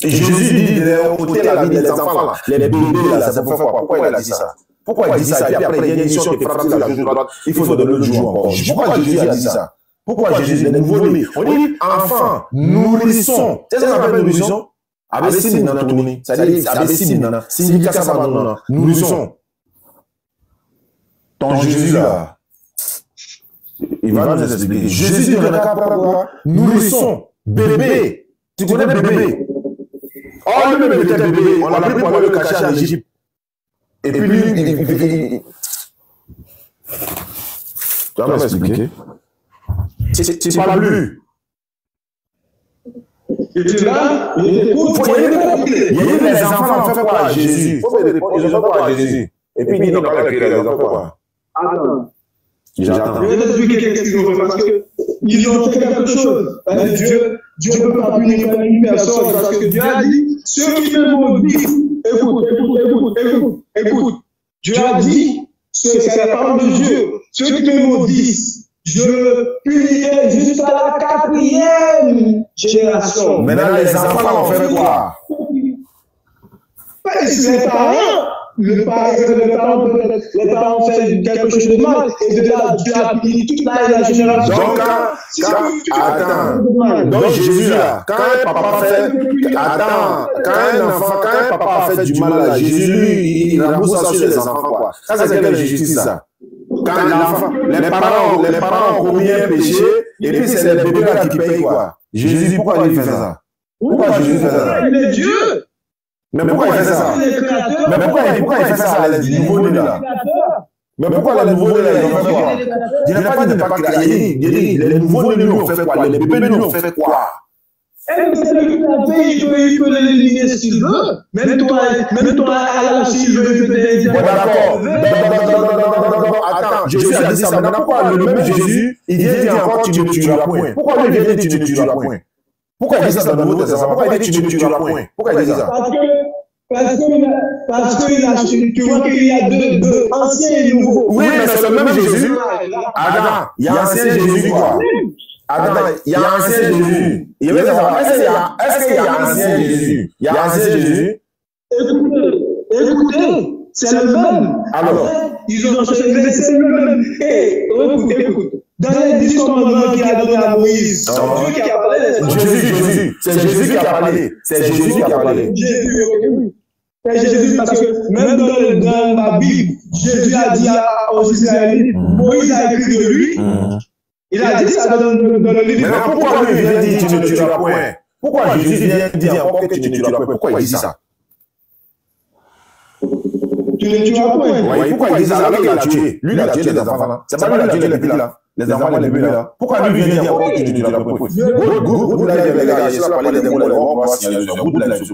Et Jésus dit de ôter la vie des enfants là. Les bébés là, c'est pourquoi il a dit ça? Pourquoi il dit ça? Et puis après, il y a une mission qui frappe sur la joue droite. Il faut donner le jour encore. Pourquoi Jésus a dit ça? Pourquoi Jésus, les nouveaux-nés? On dit enfant, nourrisson. C'est ça qu'on appelle nourrisson? Abessim nana tourni. C'est-à-dire, abessim nana. Signification ça nana. Nourrisson. Ton Jésus là, il va nous expliquer. Jésus dit, on n'a qu'à prendre nourrisson. Bébé. Tu connais bébé? Oh, le bébé était bébé. On l'a pris pour le cacher en Égypte. Et puis lui, tu vas m'expliquer. Tu parles plus. Et tu là, il y a eu les enfants, on fait quoi à Jésus? Il faut faire des réponses. Ils ont fait quoi à Jésus? Et puis il dit, non, pas les enfants, quoi? Attends. J'attends. Je vais t'expliquer qu'est-ce qu'ils ont fait parce qu'ils ont fait quelque chose. Dieu ne peut pas punir une personne parce que Dieu a dit, ceux qui me maudissent, écoute. Dieu a dit, c'est la parole de Dieu. Ceux qui me maudissent, je punirai jusqu'à la 4e génération. Maintenant, les enfants ont fait quoi? Les parents ont fait quelque chose de mal. Et de là, Dieu a puni toute la génération. Donc, attends. Donc, Jésus, là, quand un papa fait. Attends. Quand un papa a fait du mal à Jésus, lui, il rembourse ça sur les enfants, quoi. Ça, c'est quelle justice, ça? Quand l'enfant, les parents ont commis un péché, et puis c'est les bébés là qui payent, quoi. Jésus, pourquoi il fait ça? Pourquoi Jésus fait ça? Il est Dieu. Mais pourquoi il fait ça? Mais pourquoi il fait ça à les nouveaux-nés là? Mais pourquoi les nouveaux-nés là, ils ont fait quoi? Je n'ai pas dit de ne pas créer. Les nouveaux-nés lui ont fait quoi? Les bébés lui ont fait quoi? C'est lui qui l'a fait, il peut l'éliminer s'il veut. Même toi, s'il veut, il peut l'éliminer. D'accord. Attends, Jésus a dit ça. Maintenant, pourquoi le même Jésus, il vient dire encore tu ne tueras point? Pourquoi lui vient dire tu ne tueras point? Pourquoi il dit ça dans le Nouveau Testament? Pourquoi il dit tu ne tueras point? Pourquoi il dit ça? Parce que tu vois qu'il y a deux anciens et nouveaux. Oui, mais c'est le même Jésus. Attends, il y a ancien Jésus quoi? Attends, il y a ancien Jésus. Il veut savoir, est-ce qu'il y a ancien Jésus? Il y a ancien Jésus? Écoutez, c'est le même. Alors, ils ont changé, mais c'est le même. Écoute. Dans les 10 commandements qu'il a donné à Moïse, c'est Dieu qui a parlé. Jésus. C'est Jésus qui a parlé. C'est Jésus qui a parlé. C'est Jésus parce que même dans la Bible, Jésus a dit aux Israélites, Moïse a écrit de lui. Il a dit ça dans le livre. Mais pourquoi lui vient dire tu ne tueras point? Pourquoi Jésus vient dire encore que tu ne tueras point? Pourquoi il dit ça? Tu ne tueras point. Oui, pourquoi il dit ça alors qu'il a tué? Lui, il a tué les enfants là. C'est pas lui qui a tué les filles là. Les enfants, les bébés là. Pourquoi lui vient dire encore que tu ne tueras point? Good life, les gars. Je sais pas parler des mots, on va voir s'il y a good life.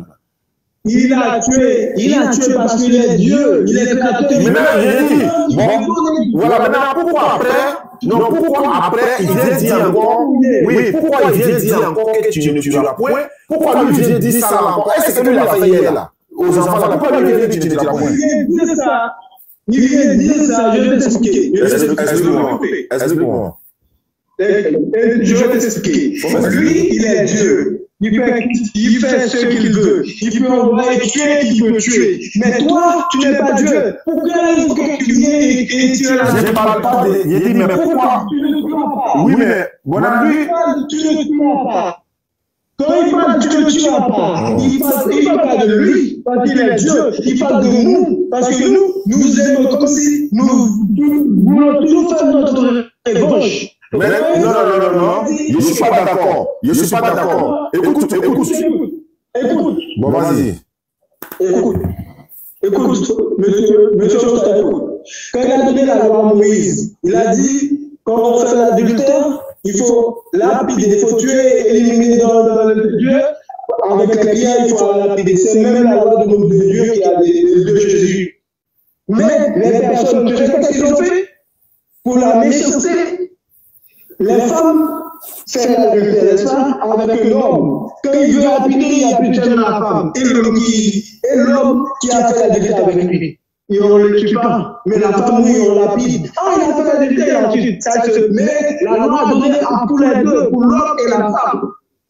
Il a tué parce qu'il est Dieu, il est créateur. Mais maintenant, j'ai dit, bon, voilà, maintenant, pourquoi après, il vient dire encore, oui, pourquoi il vient dire encore que tu ne tueras point? Pourquoi lui vient dire ça là encore? Est-ce que lui l'a fait hier là? Aux enfants là, pourquoi lui vient dire que tu ne tueras point? Il vient dire ça, je vais t'expliquer. Explique-moi. Je vais t'expliquer. Lui, il est Dieu. Il fait ce qu'il veut. Il peut envoyer tuer, il peut tuer. Mais toi, tu n'es pas Dieu. Pourquoi il faut que tu viennes et tuer la Je ne parle pas de... Il dit, mais pourquoi? Oui, mais... Bon, lui... Tu ne tueras pas. Quand il parle, tu ne tueras pas. Il parle pas de lui, parce qu'il est Dieu. Il parle de nous, parce que nous aimons comme si nous voulons toujours faire notre revanche. Mais non. Je ne suis pas d'accord. Écoute. Bon, vas-y. Écoute, monsieur Costa, écoute. Quand il a donné la loi à Moïse, il a dit, quand on fait l'adultère, il faut lapider, il faut tuer, éliminer dans le Dieu. Avec les pierres, il faut lapider. C'est même la loi de Dieu qui a de Jésus. Mais les personnes, tu sais ce qu'ils ont fait? Pour la méchanceté, les femmes font l'adultère, n'est-ce pas, avec un homme. Quand il veut habiter, il n'y a plus de temps à la femme. Et l'homme qui a fait l'adultère avec lui. Et on ne le tue pas. Mais la femme, oui, on la lapide. Ah, il a fait l'adultère ensuite. Mais la loi a donné à tous les deux, pour l'homme et la femme.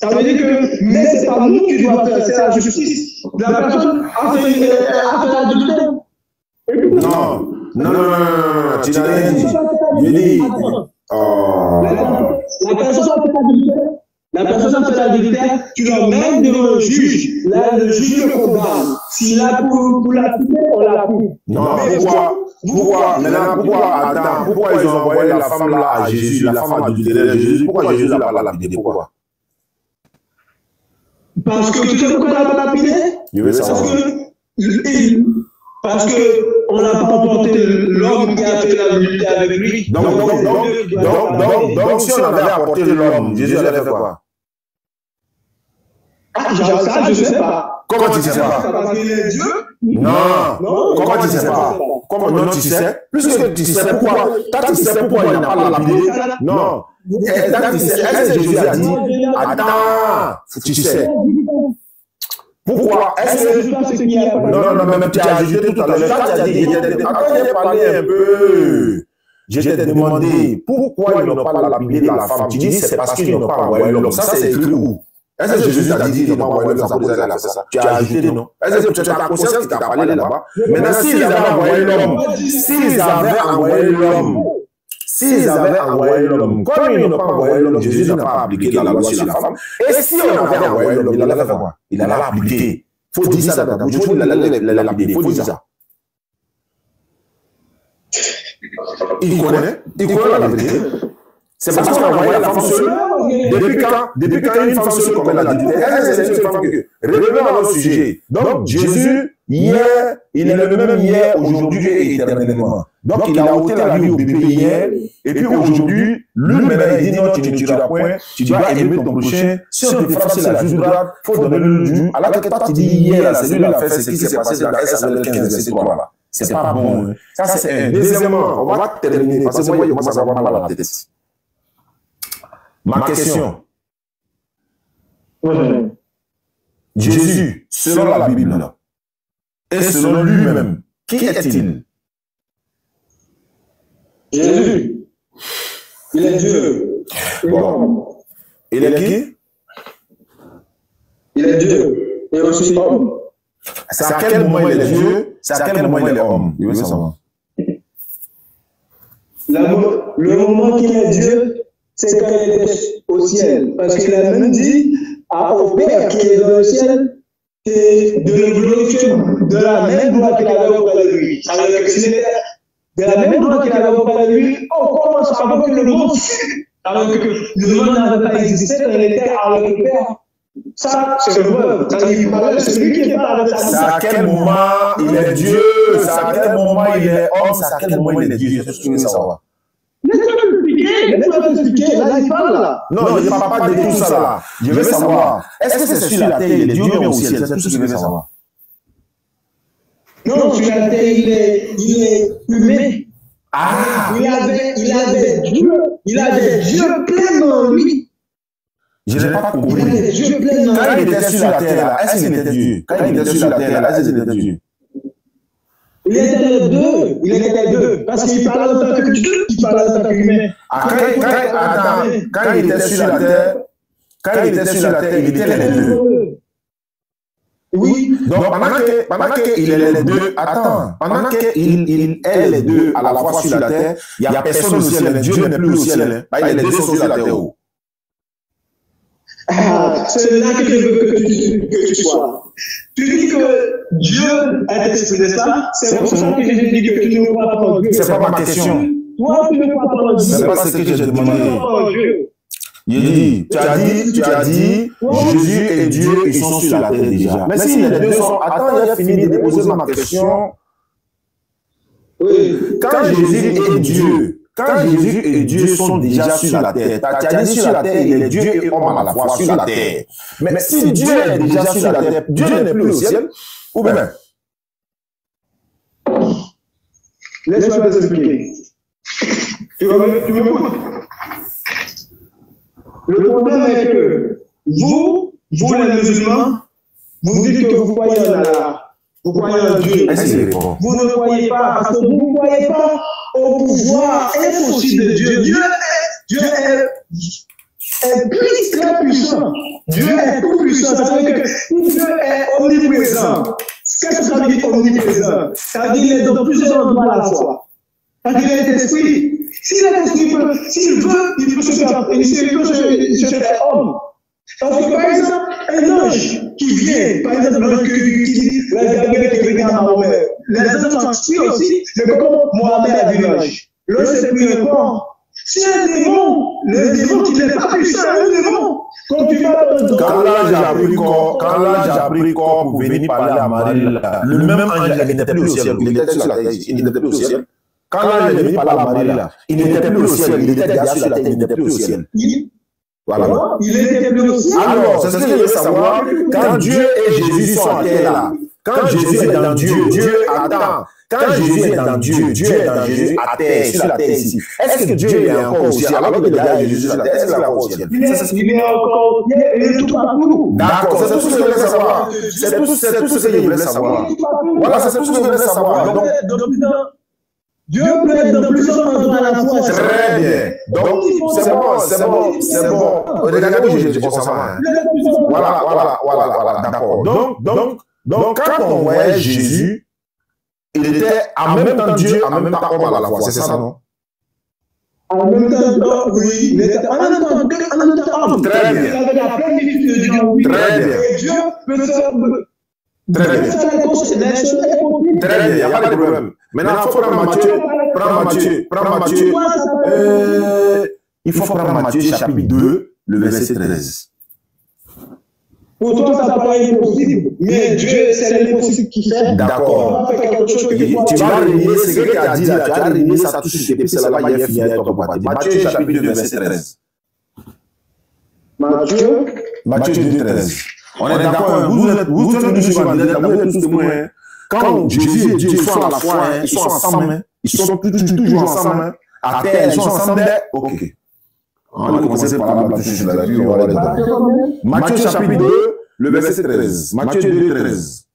Ça veut dire que, mais c'est pas nous qui doivent faire, c'est la justice. La personne a fait l'adultère. Non, tu n'as rien dit. Je dis. La personne fait l'adultère, tu l'emmènes devant le juge. Là, le juge le condamne. S'il a pour l'appliquer, on l'applique. Non, pourquoi ils ont envoyé la femme là à Jésus, la femme adultère Jésus? Pourquoi Jésus n'a pas lapidé? Pourquoi? Parce que tu sais pourquoi elle n'a pas lapidé? Je veux savoir. Parce qu'on n'a pas emporté l'homme qui a fait l'adultère avec lui. Donc, si on avait apporté l'homme, Jésus allait faire quoi? Ah, ça, je ne sais pas. Comment tu ne sais pas? Parce qu'il est Dieu? Non. Comment tu ne sais pas? Comment non, tu sais? Puisque tu sais pourquoi? Quand tu sais pourquoi il n'a pas lapidé? Non. Est-ce que Jésus a dit, attends, tu sais. Pourquoi? Est-ce que... Non, mais tu as ajouté tout à l'heure. Quand tu as dit, attends, j'ai parlé un peu. Je t'ai demandé pourquoi ils n'ont pas lapidé la femme. Tu dis c'est parce qu'ils n'ont pas envoyé l'homme. Ça, c'est écrit où? Est-ce que Jésus t'a dit qu'ils n'ont pas envoyé l'homme? Tu as ajouté, non? Est-ce que tu as ta conscience qui t'a parlé là-bas? Maintenant, s'ils avaient envoyé l'homme, comme ils n'ont pas envoyé l'homme, Jésus n'a pas appliqué la loi sur la femme. Et si on avait envoyé l'homme, il allait faire quoi? Il allait appliquer. Il faut dire ça dans ta bouche. Il faut dire ça. Il connaît la vérité. C'est parce qu'on a envoyé la femme seule. Depuis quand une femme seule commet l'adultère, c'est une femme que. Revenons à notre sujet. Donc, Jésus, hier, il est le même hier, aujourd'hui et éternellement. Donc, il a ôté la vie au bébé hier, et puis aujourd'hui, lui maintenant, il dit non, tu ne tueras point, tu dois aimer ton prochain. Si on te frappe, c'est la juge grave, il faut donner le dû. Alors que toi, tu dis hier, c'est lui l'affaire, c'est ce qui s'est passé dans Samuel 15, verset 3 là. C'est pas bon. Ça, c'est un. Deuxièmement, on va terminer, parce que moi, il commence à avoir mal à la tête. Ma question. Jésus, selon la Bible, et selon lui-même, qui est-il? Jésus, il est Dieu. Bon. Il est qui? Il est Dieu. Et aussi homme. C'est à quel moment il est Dieu? C'est à quel moment il est homme? Je veux savoir. Le moment qu'il est Dieu, c'est quand il était au ciel. Parce qu'il a même dit au Père qui est dans le ciel de le glorifier de la même gloire qu'il avait auprès de lui. Ça veut dire que s'il était de la même gloire qu'il avait auprès de lui, on commence avant que le monde fût. Alors que le monde n'avait pas existé quand il était avec le Père. Ça, c'est le preuve. C'est lui qui est pas avec sa C'est à quel moment il est Dieu? C'est à quel moment il est homme? C'est à quel moment il est Dieu? C'est ce que je veux savoir. Laisse-moi t'expliquer, là il parle là. Non, je ne parle pas de tout ça là. Je veux savoir, est-ce que c'est sur la terre, il est Dieu ou au ciel? C'est tout ce que je veux savoir. Non, sur la terre, il est humain. Ah! Il avait Dieu pleinement en lui. Je n'ai pas compris. Il avait Dieu pleinement en lui. Quand il était sur la terre là, est-ce qu'il était Dieu? Quand il était sur la terre là, est-ce qu'il était Dieu? Il était deux. Parce qu'il parlait en tant que Dieu, il parlait en tant qu'humain. Quand il était sur la terre, il était les deux. Oui. Donc, pendant qu'il est les deux, pendant qu'il est les deux à la fois sur la terre, il n'y a personne au ciel. Dieu n'est plus au ciel. Les deux sont sur la terre. C'est là que je veux que tu sois. Tu dis que Dieu est esprit, n'est-ce pas? C'est pour ça que je dis que tu ne crois pas en Dieu. C'est pas ma question. Toi, tu ne crois pas en Dieu. C'est pas ce que j'ai demandé. Tu as dit, Jésus et Dieu, ils sont sur la terre déjà. Mais si les deux sont... Attends, j'ai fini de poser ma question. Oui. Quand Jésus et Dieu sont déjà sur la terre, tu as dit sur la terre, il est Dieu et homme à la fois sur la terre. Mais si Dieu est déjà sur la terre, Dieu n'est plus au ciel, ou bien? Laisse-moi t'expliquer. Tu m'écoutes? Le problème est que vous les musulmans, vous dites que vous croyez en Allah, vous croyez en Dieu. Vous ne croyez pas parce que vous ne croyez pas au pouvoir impossible de Dieu. Dieu est très puissant. Dieu est tout puissant. Ça veut dire que Dieu est omniprésent. Qu'est-ce que ça veut dire omniprésent? Ça veut dire qu'il est dans plusieurs endroits à la fois. Ça veut dire qu'il est esprit. S'il est esprit, s'il veut, il peut se faire homme. Parce que par exemple, un ange qui vient, par exemple, l'ange qui dit la Gabriel qui regarde Mahomet, les anges sont esprits aussi, mais comment Mohamed a vu l'ange? L'ange c'est plus un corps. C'est un démon, le démon qui n'est pas puissant, un démon. Quand l'ange a pris corps pour venir parler à Marie, le même ange n'était plus au ciel, il était sur la terre, il n'était plus au ciel. Quand l'ange est venu parler à Marie, il n'était plus au ciel, il était déjà sur la terre, il n'était plus au ciel. Voilà. Il était plus au ciel. Alors, c'est ce que je veux savoir. Quand Dieu et Jésus sont en terre là, quand Jésus est dans Dieu, Dieu attend. Quand Jésus est dans Dieu, Dieu est dans Jésus à terre, sur la terre ici. Est-ce que Dieu est encore au ciel? Alors que derrière Jésus sur la terre, est-ce qu'il est encore au ciel? Il est encore au ciel, il est tout partout. D'accord, c'est tout ce que je voulais savoir. C'est tout ce que je voulais savoir. Voilà, c'est tout ce que je voulais savoir. Donc, Dieu peut être dans plusieurs endroits à la fois. Très bien. Donc, c'est bon. Regardez, je pense ça. Voilà, d'accord. Donc, quand on voyait Jésus, il était en même temps Dieu, en même temps homme à la fois. C'est ça, non? En même temps, oui. Il était en même temps homme. Très bien. Il avait la plénitude de Dieu. Très bien. Et Dieu peut faire... Très bien. Il n'y a pas de problème. Maintenant, il faut prendre Matthieu. Il faut prendre Matthieu chapitre 2, le verset 13. Pour toi, ça paraît impossible. Mais Dieu, c'est l'impossible qui fait. D'accord. Tu vas renier ce que tu as dit là. Tu as renié ça tout de suite. Et puis c'est là-bas, il y a fini avec ton parti. Matthieu chapitre 2, verset 13. Matthieu 2, 13. On est d'accord. Vous êtes venus sur la direct, vous êtes tous témoins. Quand Jésus et Dieu sont à la fois, ils sont ensemble, ils sont toujours ensemble, à terre, ils sont ensemble. Ok. On va commencer par la bâtisse sur la vie, on va aller dedans. Matthieu chapitre 2, le verset 13. Matthieu 2, 13.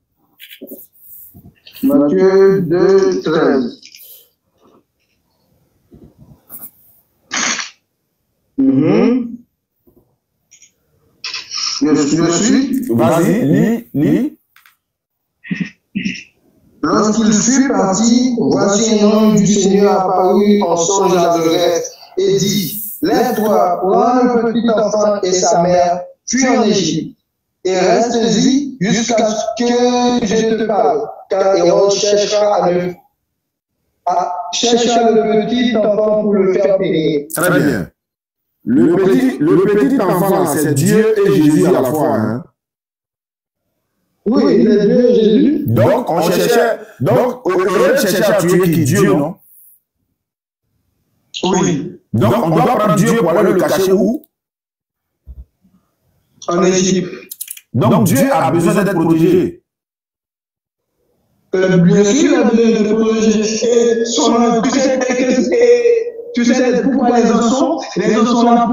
Matthieu 2, 13. Je suis. Vas-y, lis. Lorsqu'il fut parti, voici un homme du Seigneur apparu en songe à de rêve et dit: Lève-toi, prends le petit enfant et sa mère, fuis en Égypte, et reste-y jusqu'à ce que je te parle, car Hérode cherchera le petit enfant pour le faire périr. Très bien. Le petit enfant, c'est Dieu et Jésus à la fois. Hein? Oui, il est Dieu et Jésus. Donc, on cherchait à tuer qui? Dieu, non? Oui. Donc, on doit prendre Dieu pour aller le cacher où? En Égypte. Donc, Dieu a besoin d'être protégé. Bien sûr, il a besoin d'être protégé. Tu sais pourquoi les enfants sont là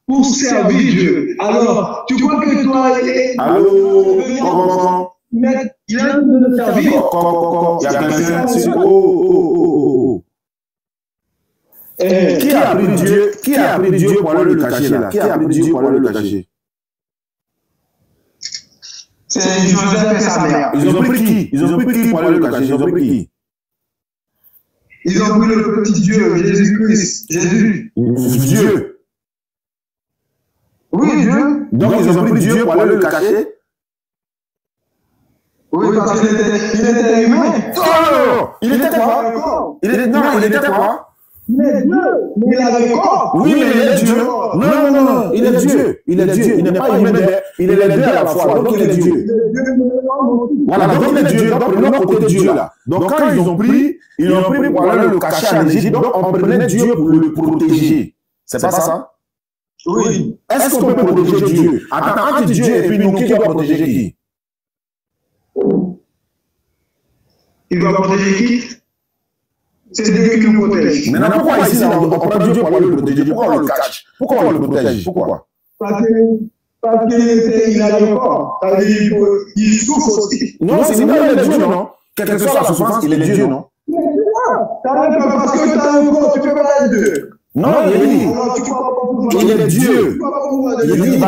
pour servir Dieu. Alors, tu crois que toi, allô, il a besoin de servir. Il y a quelqu'un. Oh. Qui a pris Dieu pour aller le cacher là? Qui a pris Dieu pour aller le cacher? C'est Joseph et sa mère. Ils ont pris qui? Ils ont pris qui pour aller le cacher? Ils ont pris qui? Ils ont pris le petit Dieu, Jésus-Christ. Jésus. Dieu. Oui, Dieu. Donc ils ont pris Dieu pour aller le cacher? Oui, parce qu'il était humain. Non, il était quoi? Il était quoi? Il est Dieu, mais il avait corps. Oui, mais il est Dieu. Non, il est Dieu. Il est Dieu. Il n'est pas humain, il est les deux à la fois. Donc il est Dieu. Voilà, donc il est Dieu. Donc prenons côté Dieu là. Donc quand ils ont pris pour aller le cacher en Égypte, donc on prenait Dieu pour le protéger. C'est pas ça? Oui. Est-ce qu'on peut protéger Dieu? Attends, entre Dieu et puis nous, qui doit protéger qui? Il doit protéger qui? C'est Dieu qui nous protège. Maintenant, pourquoi ici, on prend Dieu pour aller le protéger? Pourquoi on le cache? Pourquoi on le protège? Pourquoi? Parce qu'il a encore. Il souffre aussi. Non, c'est Dieu, non? Quelle que soit la souffrance, il est Dieu, non? Parce que tu as un corps, tu peux pas être Dieu. Non, il est Dieu. Il va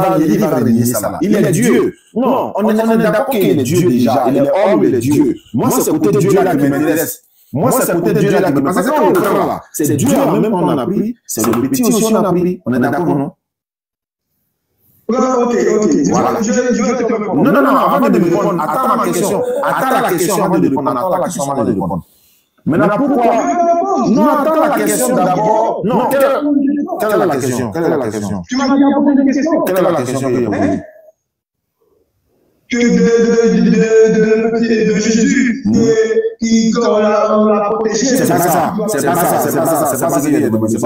régner ça là. Il est Dieu. Non, on est d'accord qu'il est Dieu déjà. Il est homme, il est Dieu. Moi, c'est côté Dieu là qui m'intéresse. Moi, c'est côté Dieu là qui m'intéresse. Parce que quand on prend là, c'est Dieu même qu'on a pris, c'est le petit aussi on a pris. On est d'accord, non? Ok. Voilà. Je vais te répondre. Non, avant de me répondre, attends la question avant de répondre. Maintenant, pourquoi? Non, attends la question d'abord. Non, quelle est la question? Tu m'as dit poser une question. Quelle est la question que j'ai posée? Que de Jésus qui l'a protégé. C'est pas ça ce qu'il a demandé.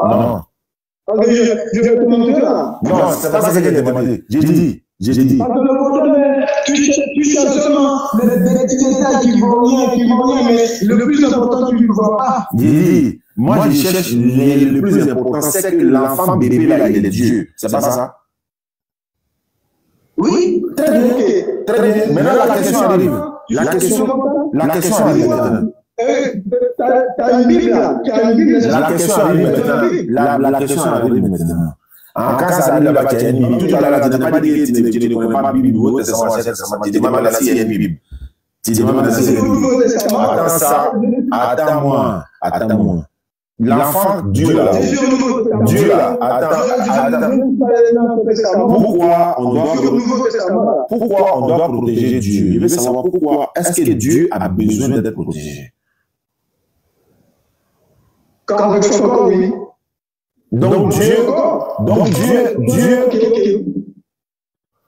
Non. Je vais te montrer là. Non, c'est pas ça qu'il a demandé. J'ai dit. Parce que le problème, tu cherches seulement les petits détails qui vont rien, mais le plus important, tu ne le vois pas. Dis, moi je cherche le plus important, c'est que l'enfant bébé là, il est Dieu. C'est pas ça? Oui, très bien. Maintenant la question arrive. La question arrive maintenant. T'as une Bible là. La question arrive maintenant. Quand ça arrive là-bas, tu as une Bible. Tout à l'heure, tu n'as pas dit que tu ne connais pas la Bible, Nouveau Testament, Ancien Testament. Tu demandes là s'il y a une Bible. Attends-moi. L'enfant, Dieu là. Attends. Pourquoi on doit protéger Dieu? Je veux savoir pourquoi est-ce que Dieu a besoin d'être protégé? Quand avec son corps, oui. Donc Dieu,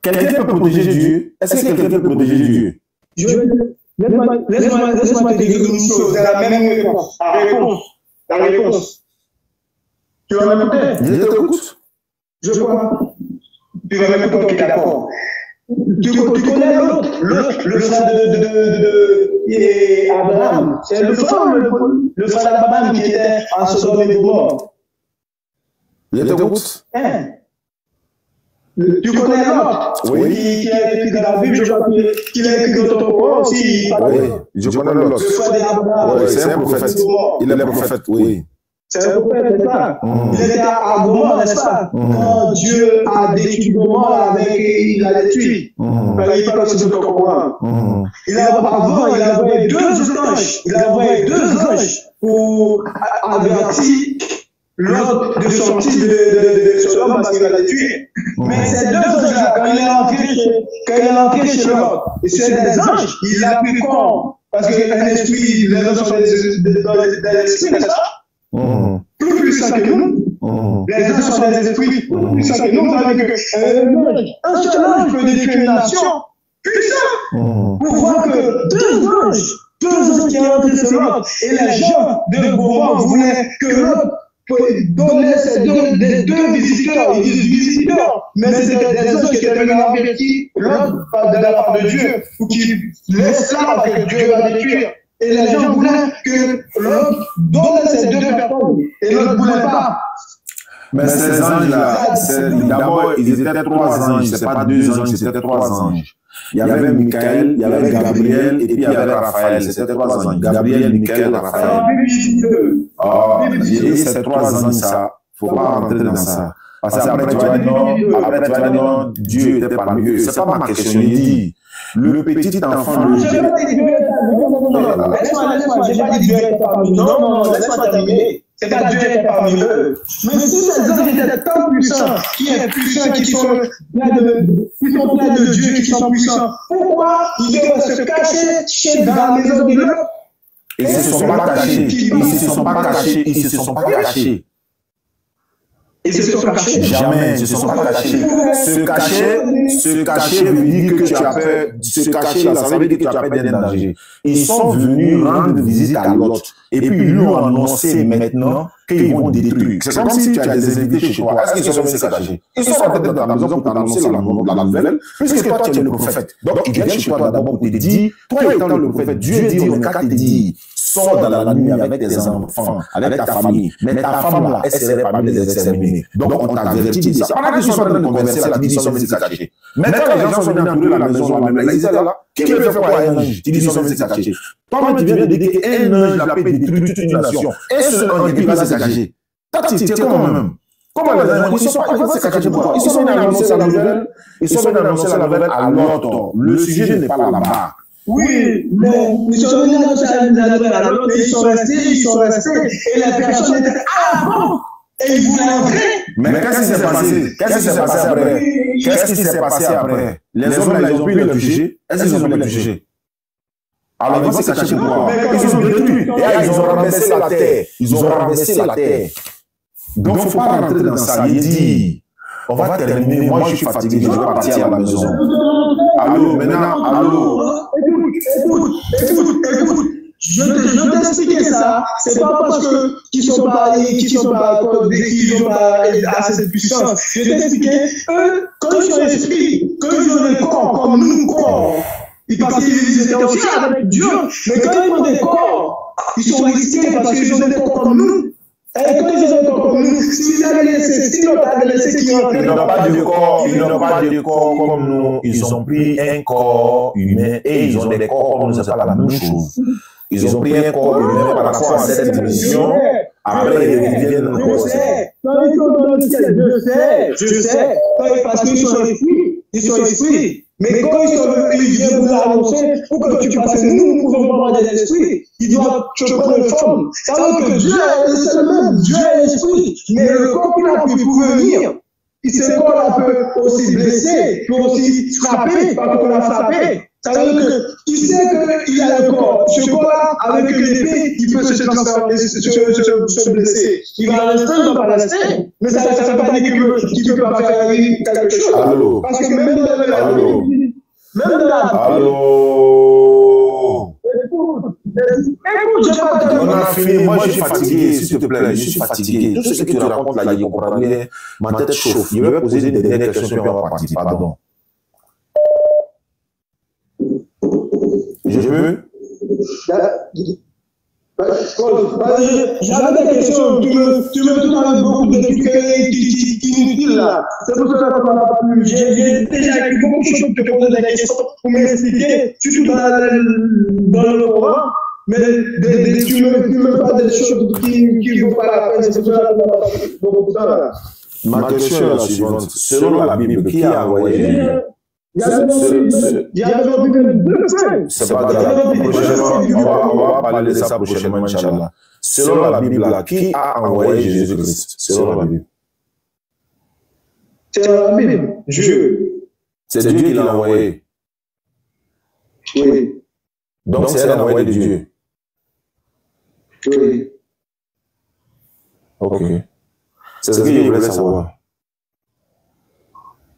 quelqu'un peut protéger Dieu? Est-ce que quelqu'un peut protéger Dieu? Laisse-moi te dire une chose, c'est la même réponse. La réponse. Tu vas m'écouter? Je t'écoute. Je crois. Tu vas m'écouter, ok, d'accord. Tu connais l'autre, le frère d'Abraham. C'est le frère d'Abraham qui était en Sodome et Gomorrhe. Je t'écoute. Tu connais l'autre? Oui. Qui a écrit dans la Bible, je crois qu'il a écrit dans ton Coran aussi. Oui, je connais l'autre. Le frère d'Abraham. Oui, c'est un prophète. Il est prophète, oui. C'est un prophète, c'est ça? Il était à Gomorrhe, n'est-ce pas? Quand Dieu a détruit Gomorrhe, il a détruit. Il parle aussi de ton Coran. Il a envoyé deux anges pour avertir l'autre de sortir de Sodome parce qu'il a détruit. Mais ces deux anges-là, quand il est entré chez l'autre, et c'est des anges, il a pris compte. Parce qu'un esprit, les anges sont des esprits, n'est-ce pas? Plus puissants que nous. Les anges sont des esprits plus puissants que nous. Vous savez qu'un seul ange peut détruire une nation puissante. Pour voir que deux anges qui ont entré chez l'autre, et les gens de Gomorrhe voulaient que l'autre donnait ces deux visiteurs. Ils disent visiteurs, mais c'était des anges qui étaient venus avertir l'autre de la part de Dieu, ou qui laissent là que Dieu va détruire. Et les gens voulaient que l'autre donne ces deux personnes. Et l'autre ne voulait pas. Mais ces anges-là, d'abord, ils étaient trois anges. Ce n'est pas deux anges, c'était trois anges. Il y avait Michael, il y avait Gabriel, et puis il y avait Raphaël. C'était trois anges. Gabriel, Michael, Raphaël. Et ces trois anges, ça, il ne faut pas rentrer dans ça. Parce qu'après, tu vas dire non, Dieu était parmi eux. Ce n'est pas ma question. Il dit, le petit enfant de Dieu. Laisse-moi, j'ai pas dit Dieu était parmi eux. Non, laisse-moi terminer. C'est pas Dieu était parmi eux. Mais si ces anges étaient tant puissants, qui sont pleins de Dieu, qui sont puissants, pourquoi ils devaient se cacher dans la maison de l'autre? Ils ne se sont pas cachés. Ils se sont cachés. Jamais, ils ne se sont pas cachés. Se cacher veut dire que tu as peur. Se cacher là, ça veut dire que tu as peur d'être en danger. Ils sont venus rendre visite à l'autre. Et puis, ils lui ont annoncé maintenant qu'ils vont détruire. C'est comme si tu as des invités chez toi. Est-ce qu'ils sont venus se cacher? Ils sont peut-être dans la maison pour t'annoncer la nouvelle, puisque toi, tu es le prophète. Donc, ils viennent chez toi d'abord pour te dire, toi étant le prophète, Dieu dit, on n'a qu'à te dire, sors dans la nuit avec tes enfants, avec ta famille. Mais ta femme là, elle serait parmi les exterminés. Donc on t'avertit de ça. Pendant qu'ils sont en train de converser, là, tu dis ils sont venus se cacher. Mais quand les gens sont venus entourer la maison, là, ils disaient là, qui veut faire quoi à un ange? Tu dis ils sont venus se cacher. Toi-même, tu viens de dire qu'un ange l'a peut détruire toute une nation. Un seul ange qui va se cacher. Tu es comment même? Comment les gens, ils vont se cacher pourquoi? Ils sont venus annoncer la nouvelle, à l'autre. Le sujet n'est pas là-bas. Oui, mais ils sont venus annoncer la nouvelle à l'autre, ils sont restés, et la personne était avant, et ils voulaient entrer. Mais qu'est-ce qui s'est passé? Qu'est-ce qui s'est passé après? Les hommes là, ils ont pu les juger. Est-ce qu'ils ont pu les juger? Alors ils vont se cacher pourquoi? Ils ont détruit. Ils ont renversé la terre. Donc il ne faut pas rentrer dans ça. Il dit, on va terminer. Moi, je suis fatigué, je vais partir à la maison. Allô, maintenant, allô. Écoute. Je t'ai expliqué ça. C'est pas parce qu'ils sont pas à cette puissance. Je t'ai expliqué, eux, quand ils sont esprits, quand ils ont des corps comme nous, corps, parce qu'ils étaient aussi avec Dieu, mais quand ils ont des corps, ils sont risqués parce qu'ils ont des corps comme nous. Et quand ils ont des corps comme nous, s'ils avaient laissé qu'ils rentrent, ils n'ont pas de corps comme nous. Ils ont pris un corps humain et ils ont des corps comme nous. C'est pas la même chose. Ils ont pris un corps humain par rapport à cette dimension. Après, ils reviennent au corps. Je sais. Parce qu'ils sont esprits. Mais quand ils viennent vous annoncer, pour que tu passes, nous ne pouvons pas avoir des esprits. Ils doivent te prendre une forme. Ça veut dire que Dieu est le même. Dieu est l'esprit. Mais le corps qu'il a pu venir, ce corps-là peut aussi blesser, peut aussi frapper, parce qu'on l'a frappé. Ça veut dire que tu sais qu'il a le corps. Ce corps-là, avec une épée, il peut se transformer, se blesser. Il va rester, il ne va pas rester. Mais ça ne veut pas dire qu'il ne peut pas faire quelque chose. Allô. Parce que même dans la vie, allô. Écoute, on a fini. Moi, je suis fatigué, s'il te plaît. Je suis fatigué. Tout ce que tu racontes là, je comprends rien. Ma tête chauffe. Je vais poser des dernières questions puis on va partir. Pardon. Je peux? J'avais des questions. Tu me donnes beaucoup de trucs qui inutiles là. C'est pour ça qu'on n'a pas pu. J'ai déjà eu beaucoup de choses pour te poser des questions pour m'expliquer, surtout dans le Coran. Mais tu me parles des choses qui ne vont pas la peine. C'est pour ça qu'on n'a pas pu beaucoup de temps là. Ma question est la suivante. Selon la Bible, qui a envoyé? C'est pas grave. On va parler de ça prochainement, Inch'Allah. Selon la Bible, qui a envoyé Jésus-Christ? Selon la Bible. C'est la Bible. Dieu. C'est Dieu qui l'a envoyé. Oui. Donc c'est un envoyé de Dieu. Oui. Ok. C'est ce que je voulais savoir.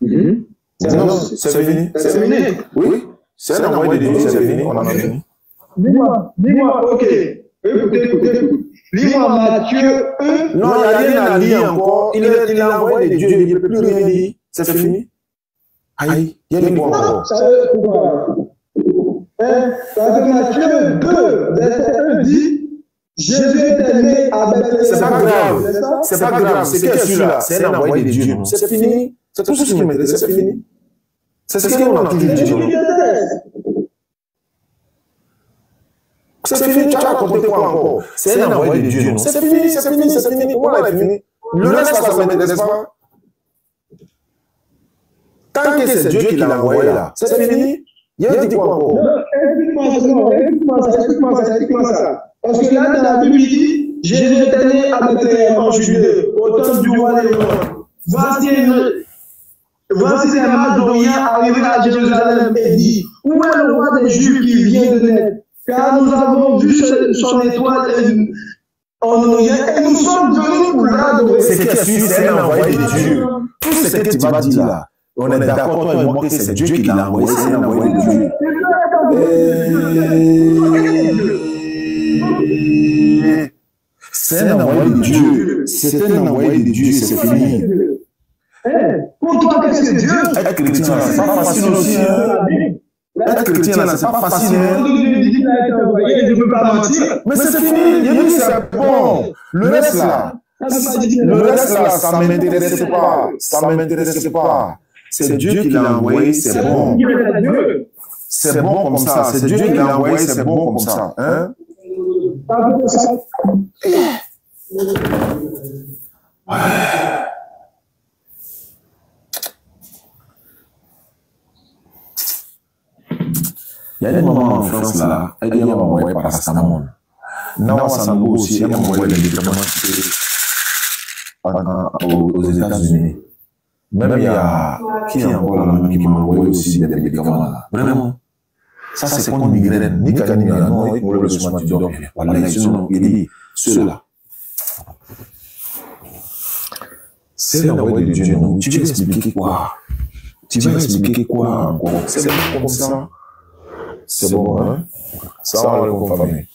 C'est fini. C'est fini. Oui. C'est un envoyé de Dieu, c'est fini. On en a fini. Dis-moi, ok. Écoute. Lis-moi Matthieu 1. Non, il n'y a rien à lire encore. Il est envoyé de Dieu, il ne peut plus rien dire. C'est fini. Aïe, il y a des points encore. Ça veut dire quoi? Parce que Matthieu 2, verset 1 dit, Jésus était né à Bethléem. C'est pas grave. C'est pas grave. C'est que celui-là, c'est un envoyé de Dieu. C'est fini. C'est tout ce qui m'intéresse. C'est fini. C'est ce qu'on a toujours dit. C'est fini. Tu as raconté quoi encore? C'est un envoyé de Dieu. C'est fini. Voilà, c'est fini. Le reste, ça ne m'intéresse pas. Tant que c'est Dieu qui l'a envoyé là, c'est fini. Il y a dit quoi encore? Explique-moi ça. Parce que là, dans la Bible, il dit, Jésus était né à Bethléem en Judée, au temps du roi Hérode. Voici les mages d'Orient arrivés à Jérusalem et dit, où est le roi des Juifs qui vient de naître? Car nous avons vu son étoile en Orient et nous sommes venus pour l'adorer. C'est un envoyé de Dieu. Tout ce que tu vas dire là, on est d'accord, toi et moi, que c'est Dieu qui l'a envoyé, c'est un envoyé de Dieu. C'est un envoyé de Dieu. C'est un envoyé de Dieu, c'est fini. Pour toi, qu'est-ce que Dieu? Être chrétien, c'est pas facile aussi. Être chrétien, c'est pas facile. a été envoyé, je ne peux pas mentir. Mais c'est fini, il dit c'est bon. Le reste là, ça ne m'intéresse pas. Ça ne m'intéresse pas. C'est Dieu qui l'a envoyé, c'est bon. C'est bon comme ça. C'est Dieu qui l'a envoyé, c'est bon comme ça. Hein? Il y a des moments en France là, elle dit envoyé paracétamol. Non, ça nous aussi, elle envoie des médicaments aux États-Unis. Même il y a qui encore là qui m'a envoyé aussi des médicaments là. Vraiment. Ça c'est contre migraine. Ni canina, non, il le soin du dors. Voilà, il dit ceux-là. C'est l'envoi de Dieu, non? Tu veux expliquer quoi? Tu veux expliquer quoi encore? C'est bon comme ça. C'est bon, hein? Ça va, on va famille.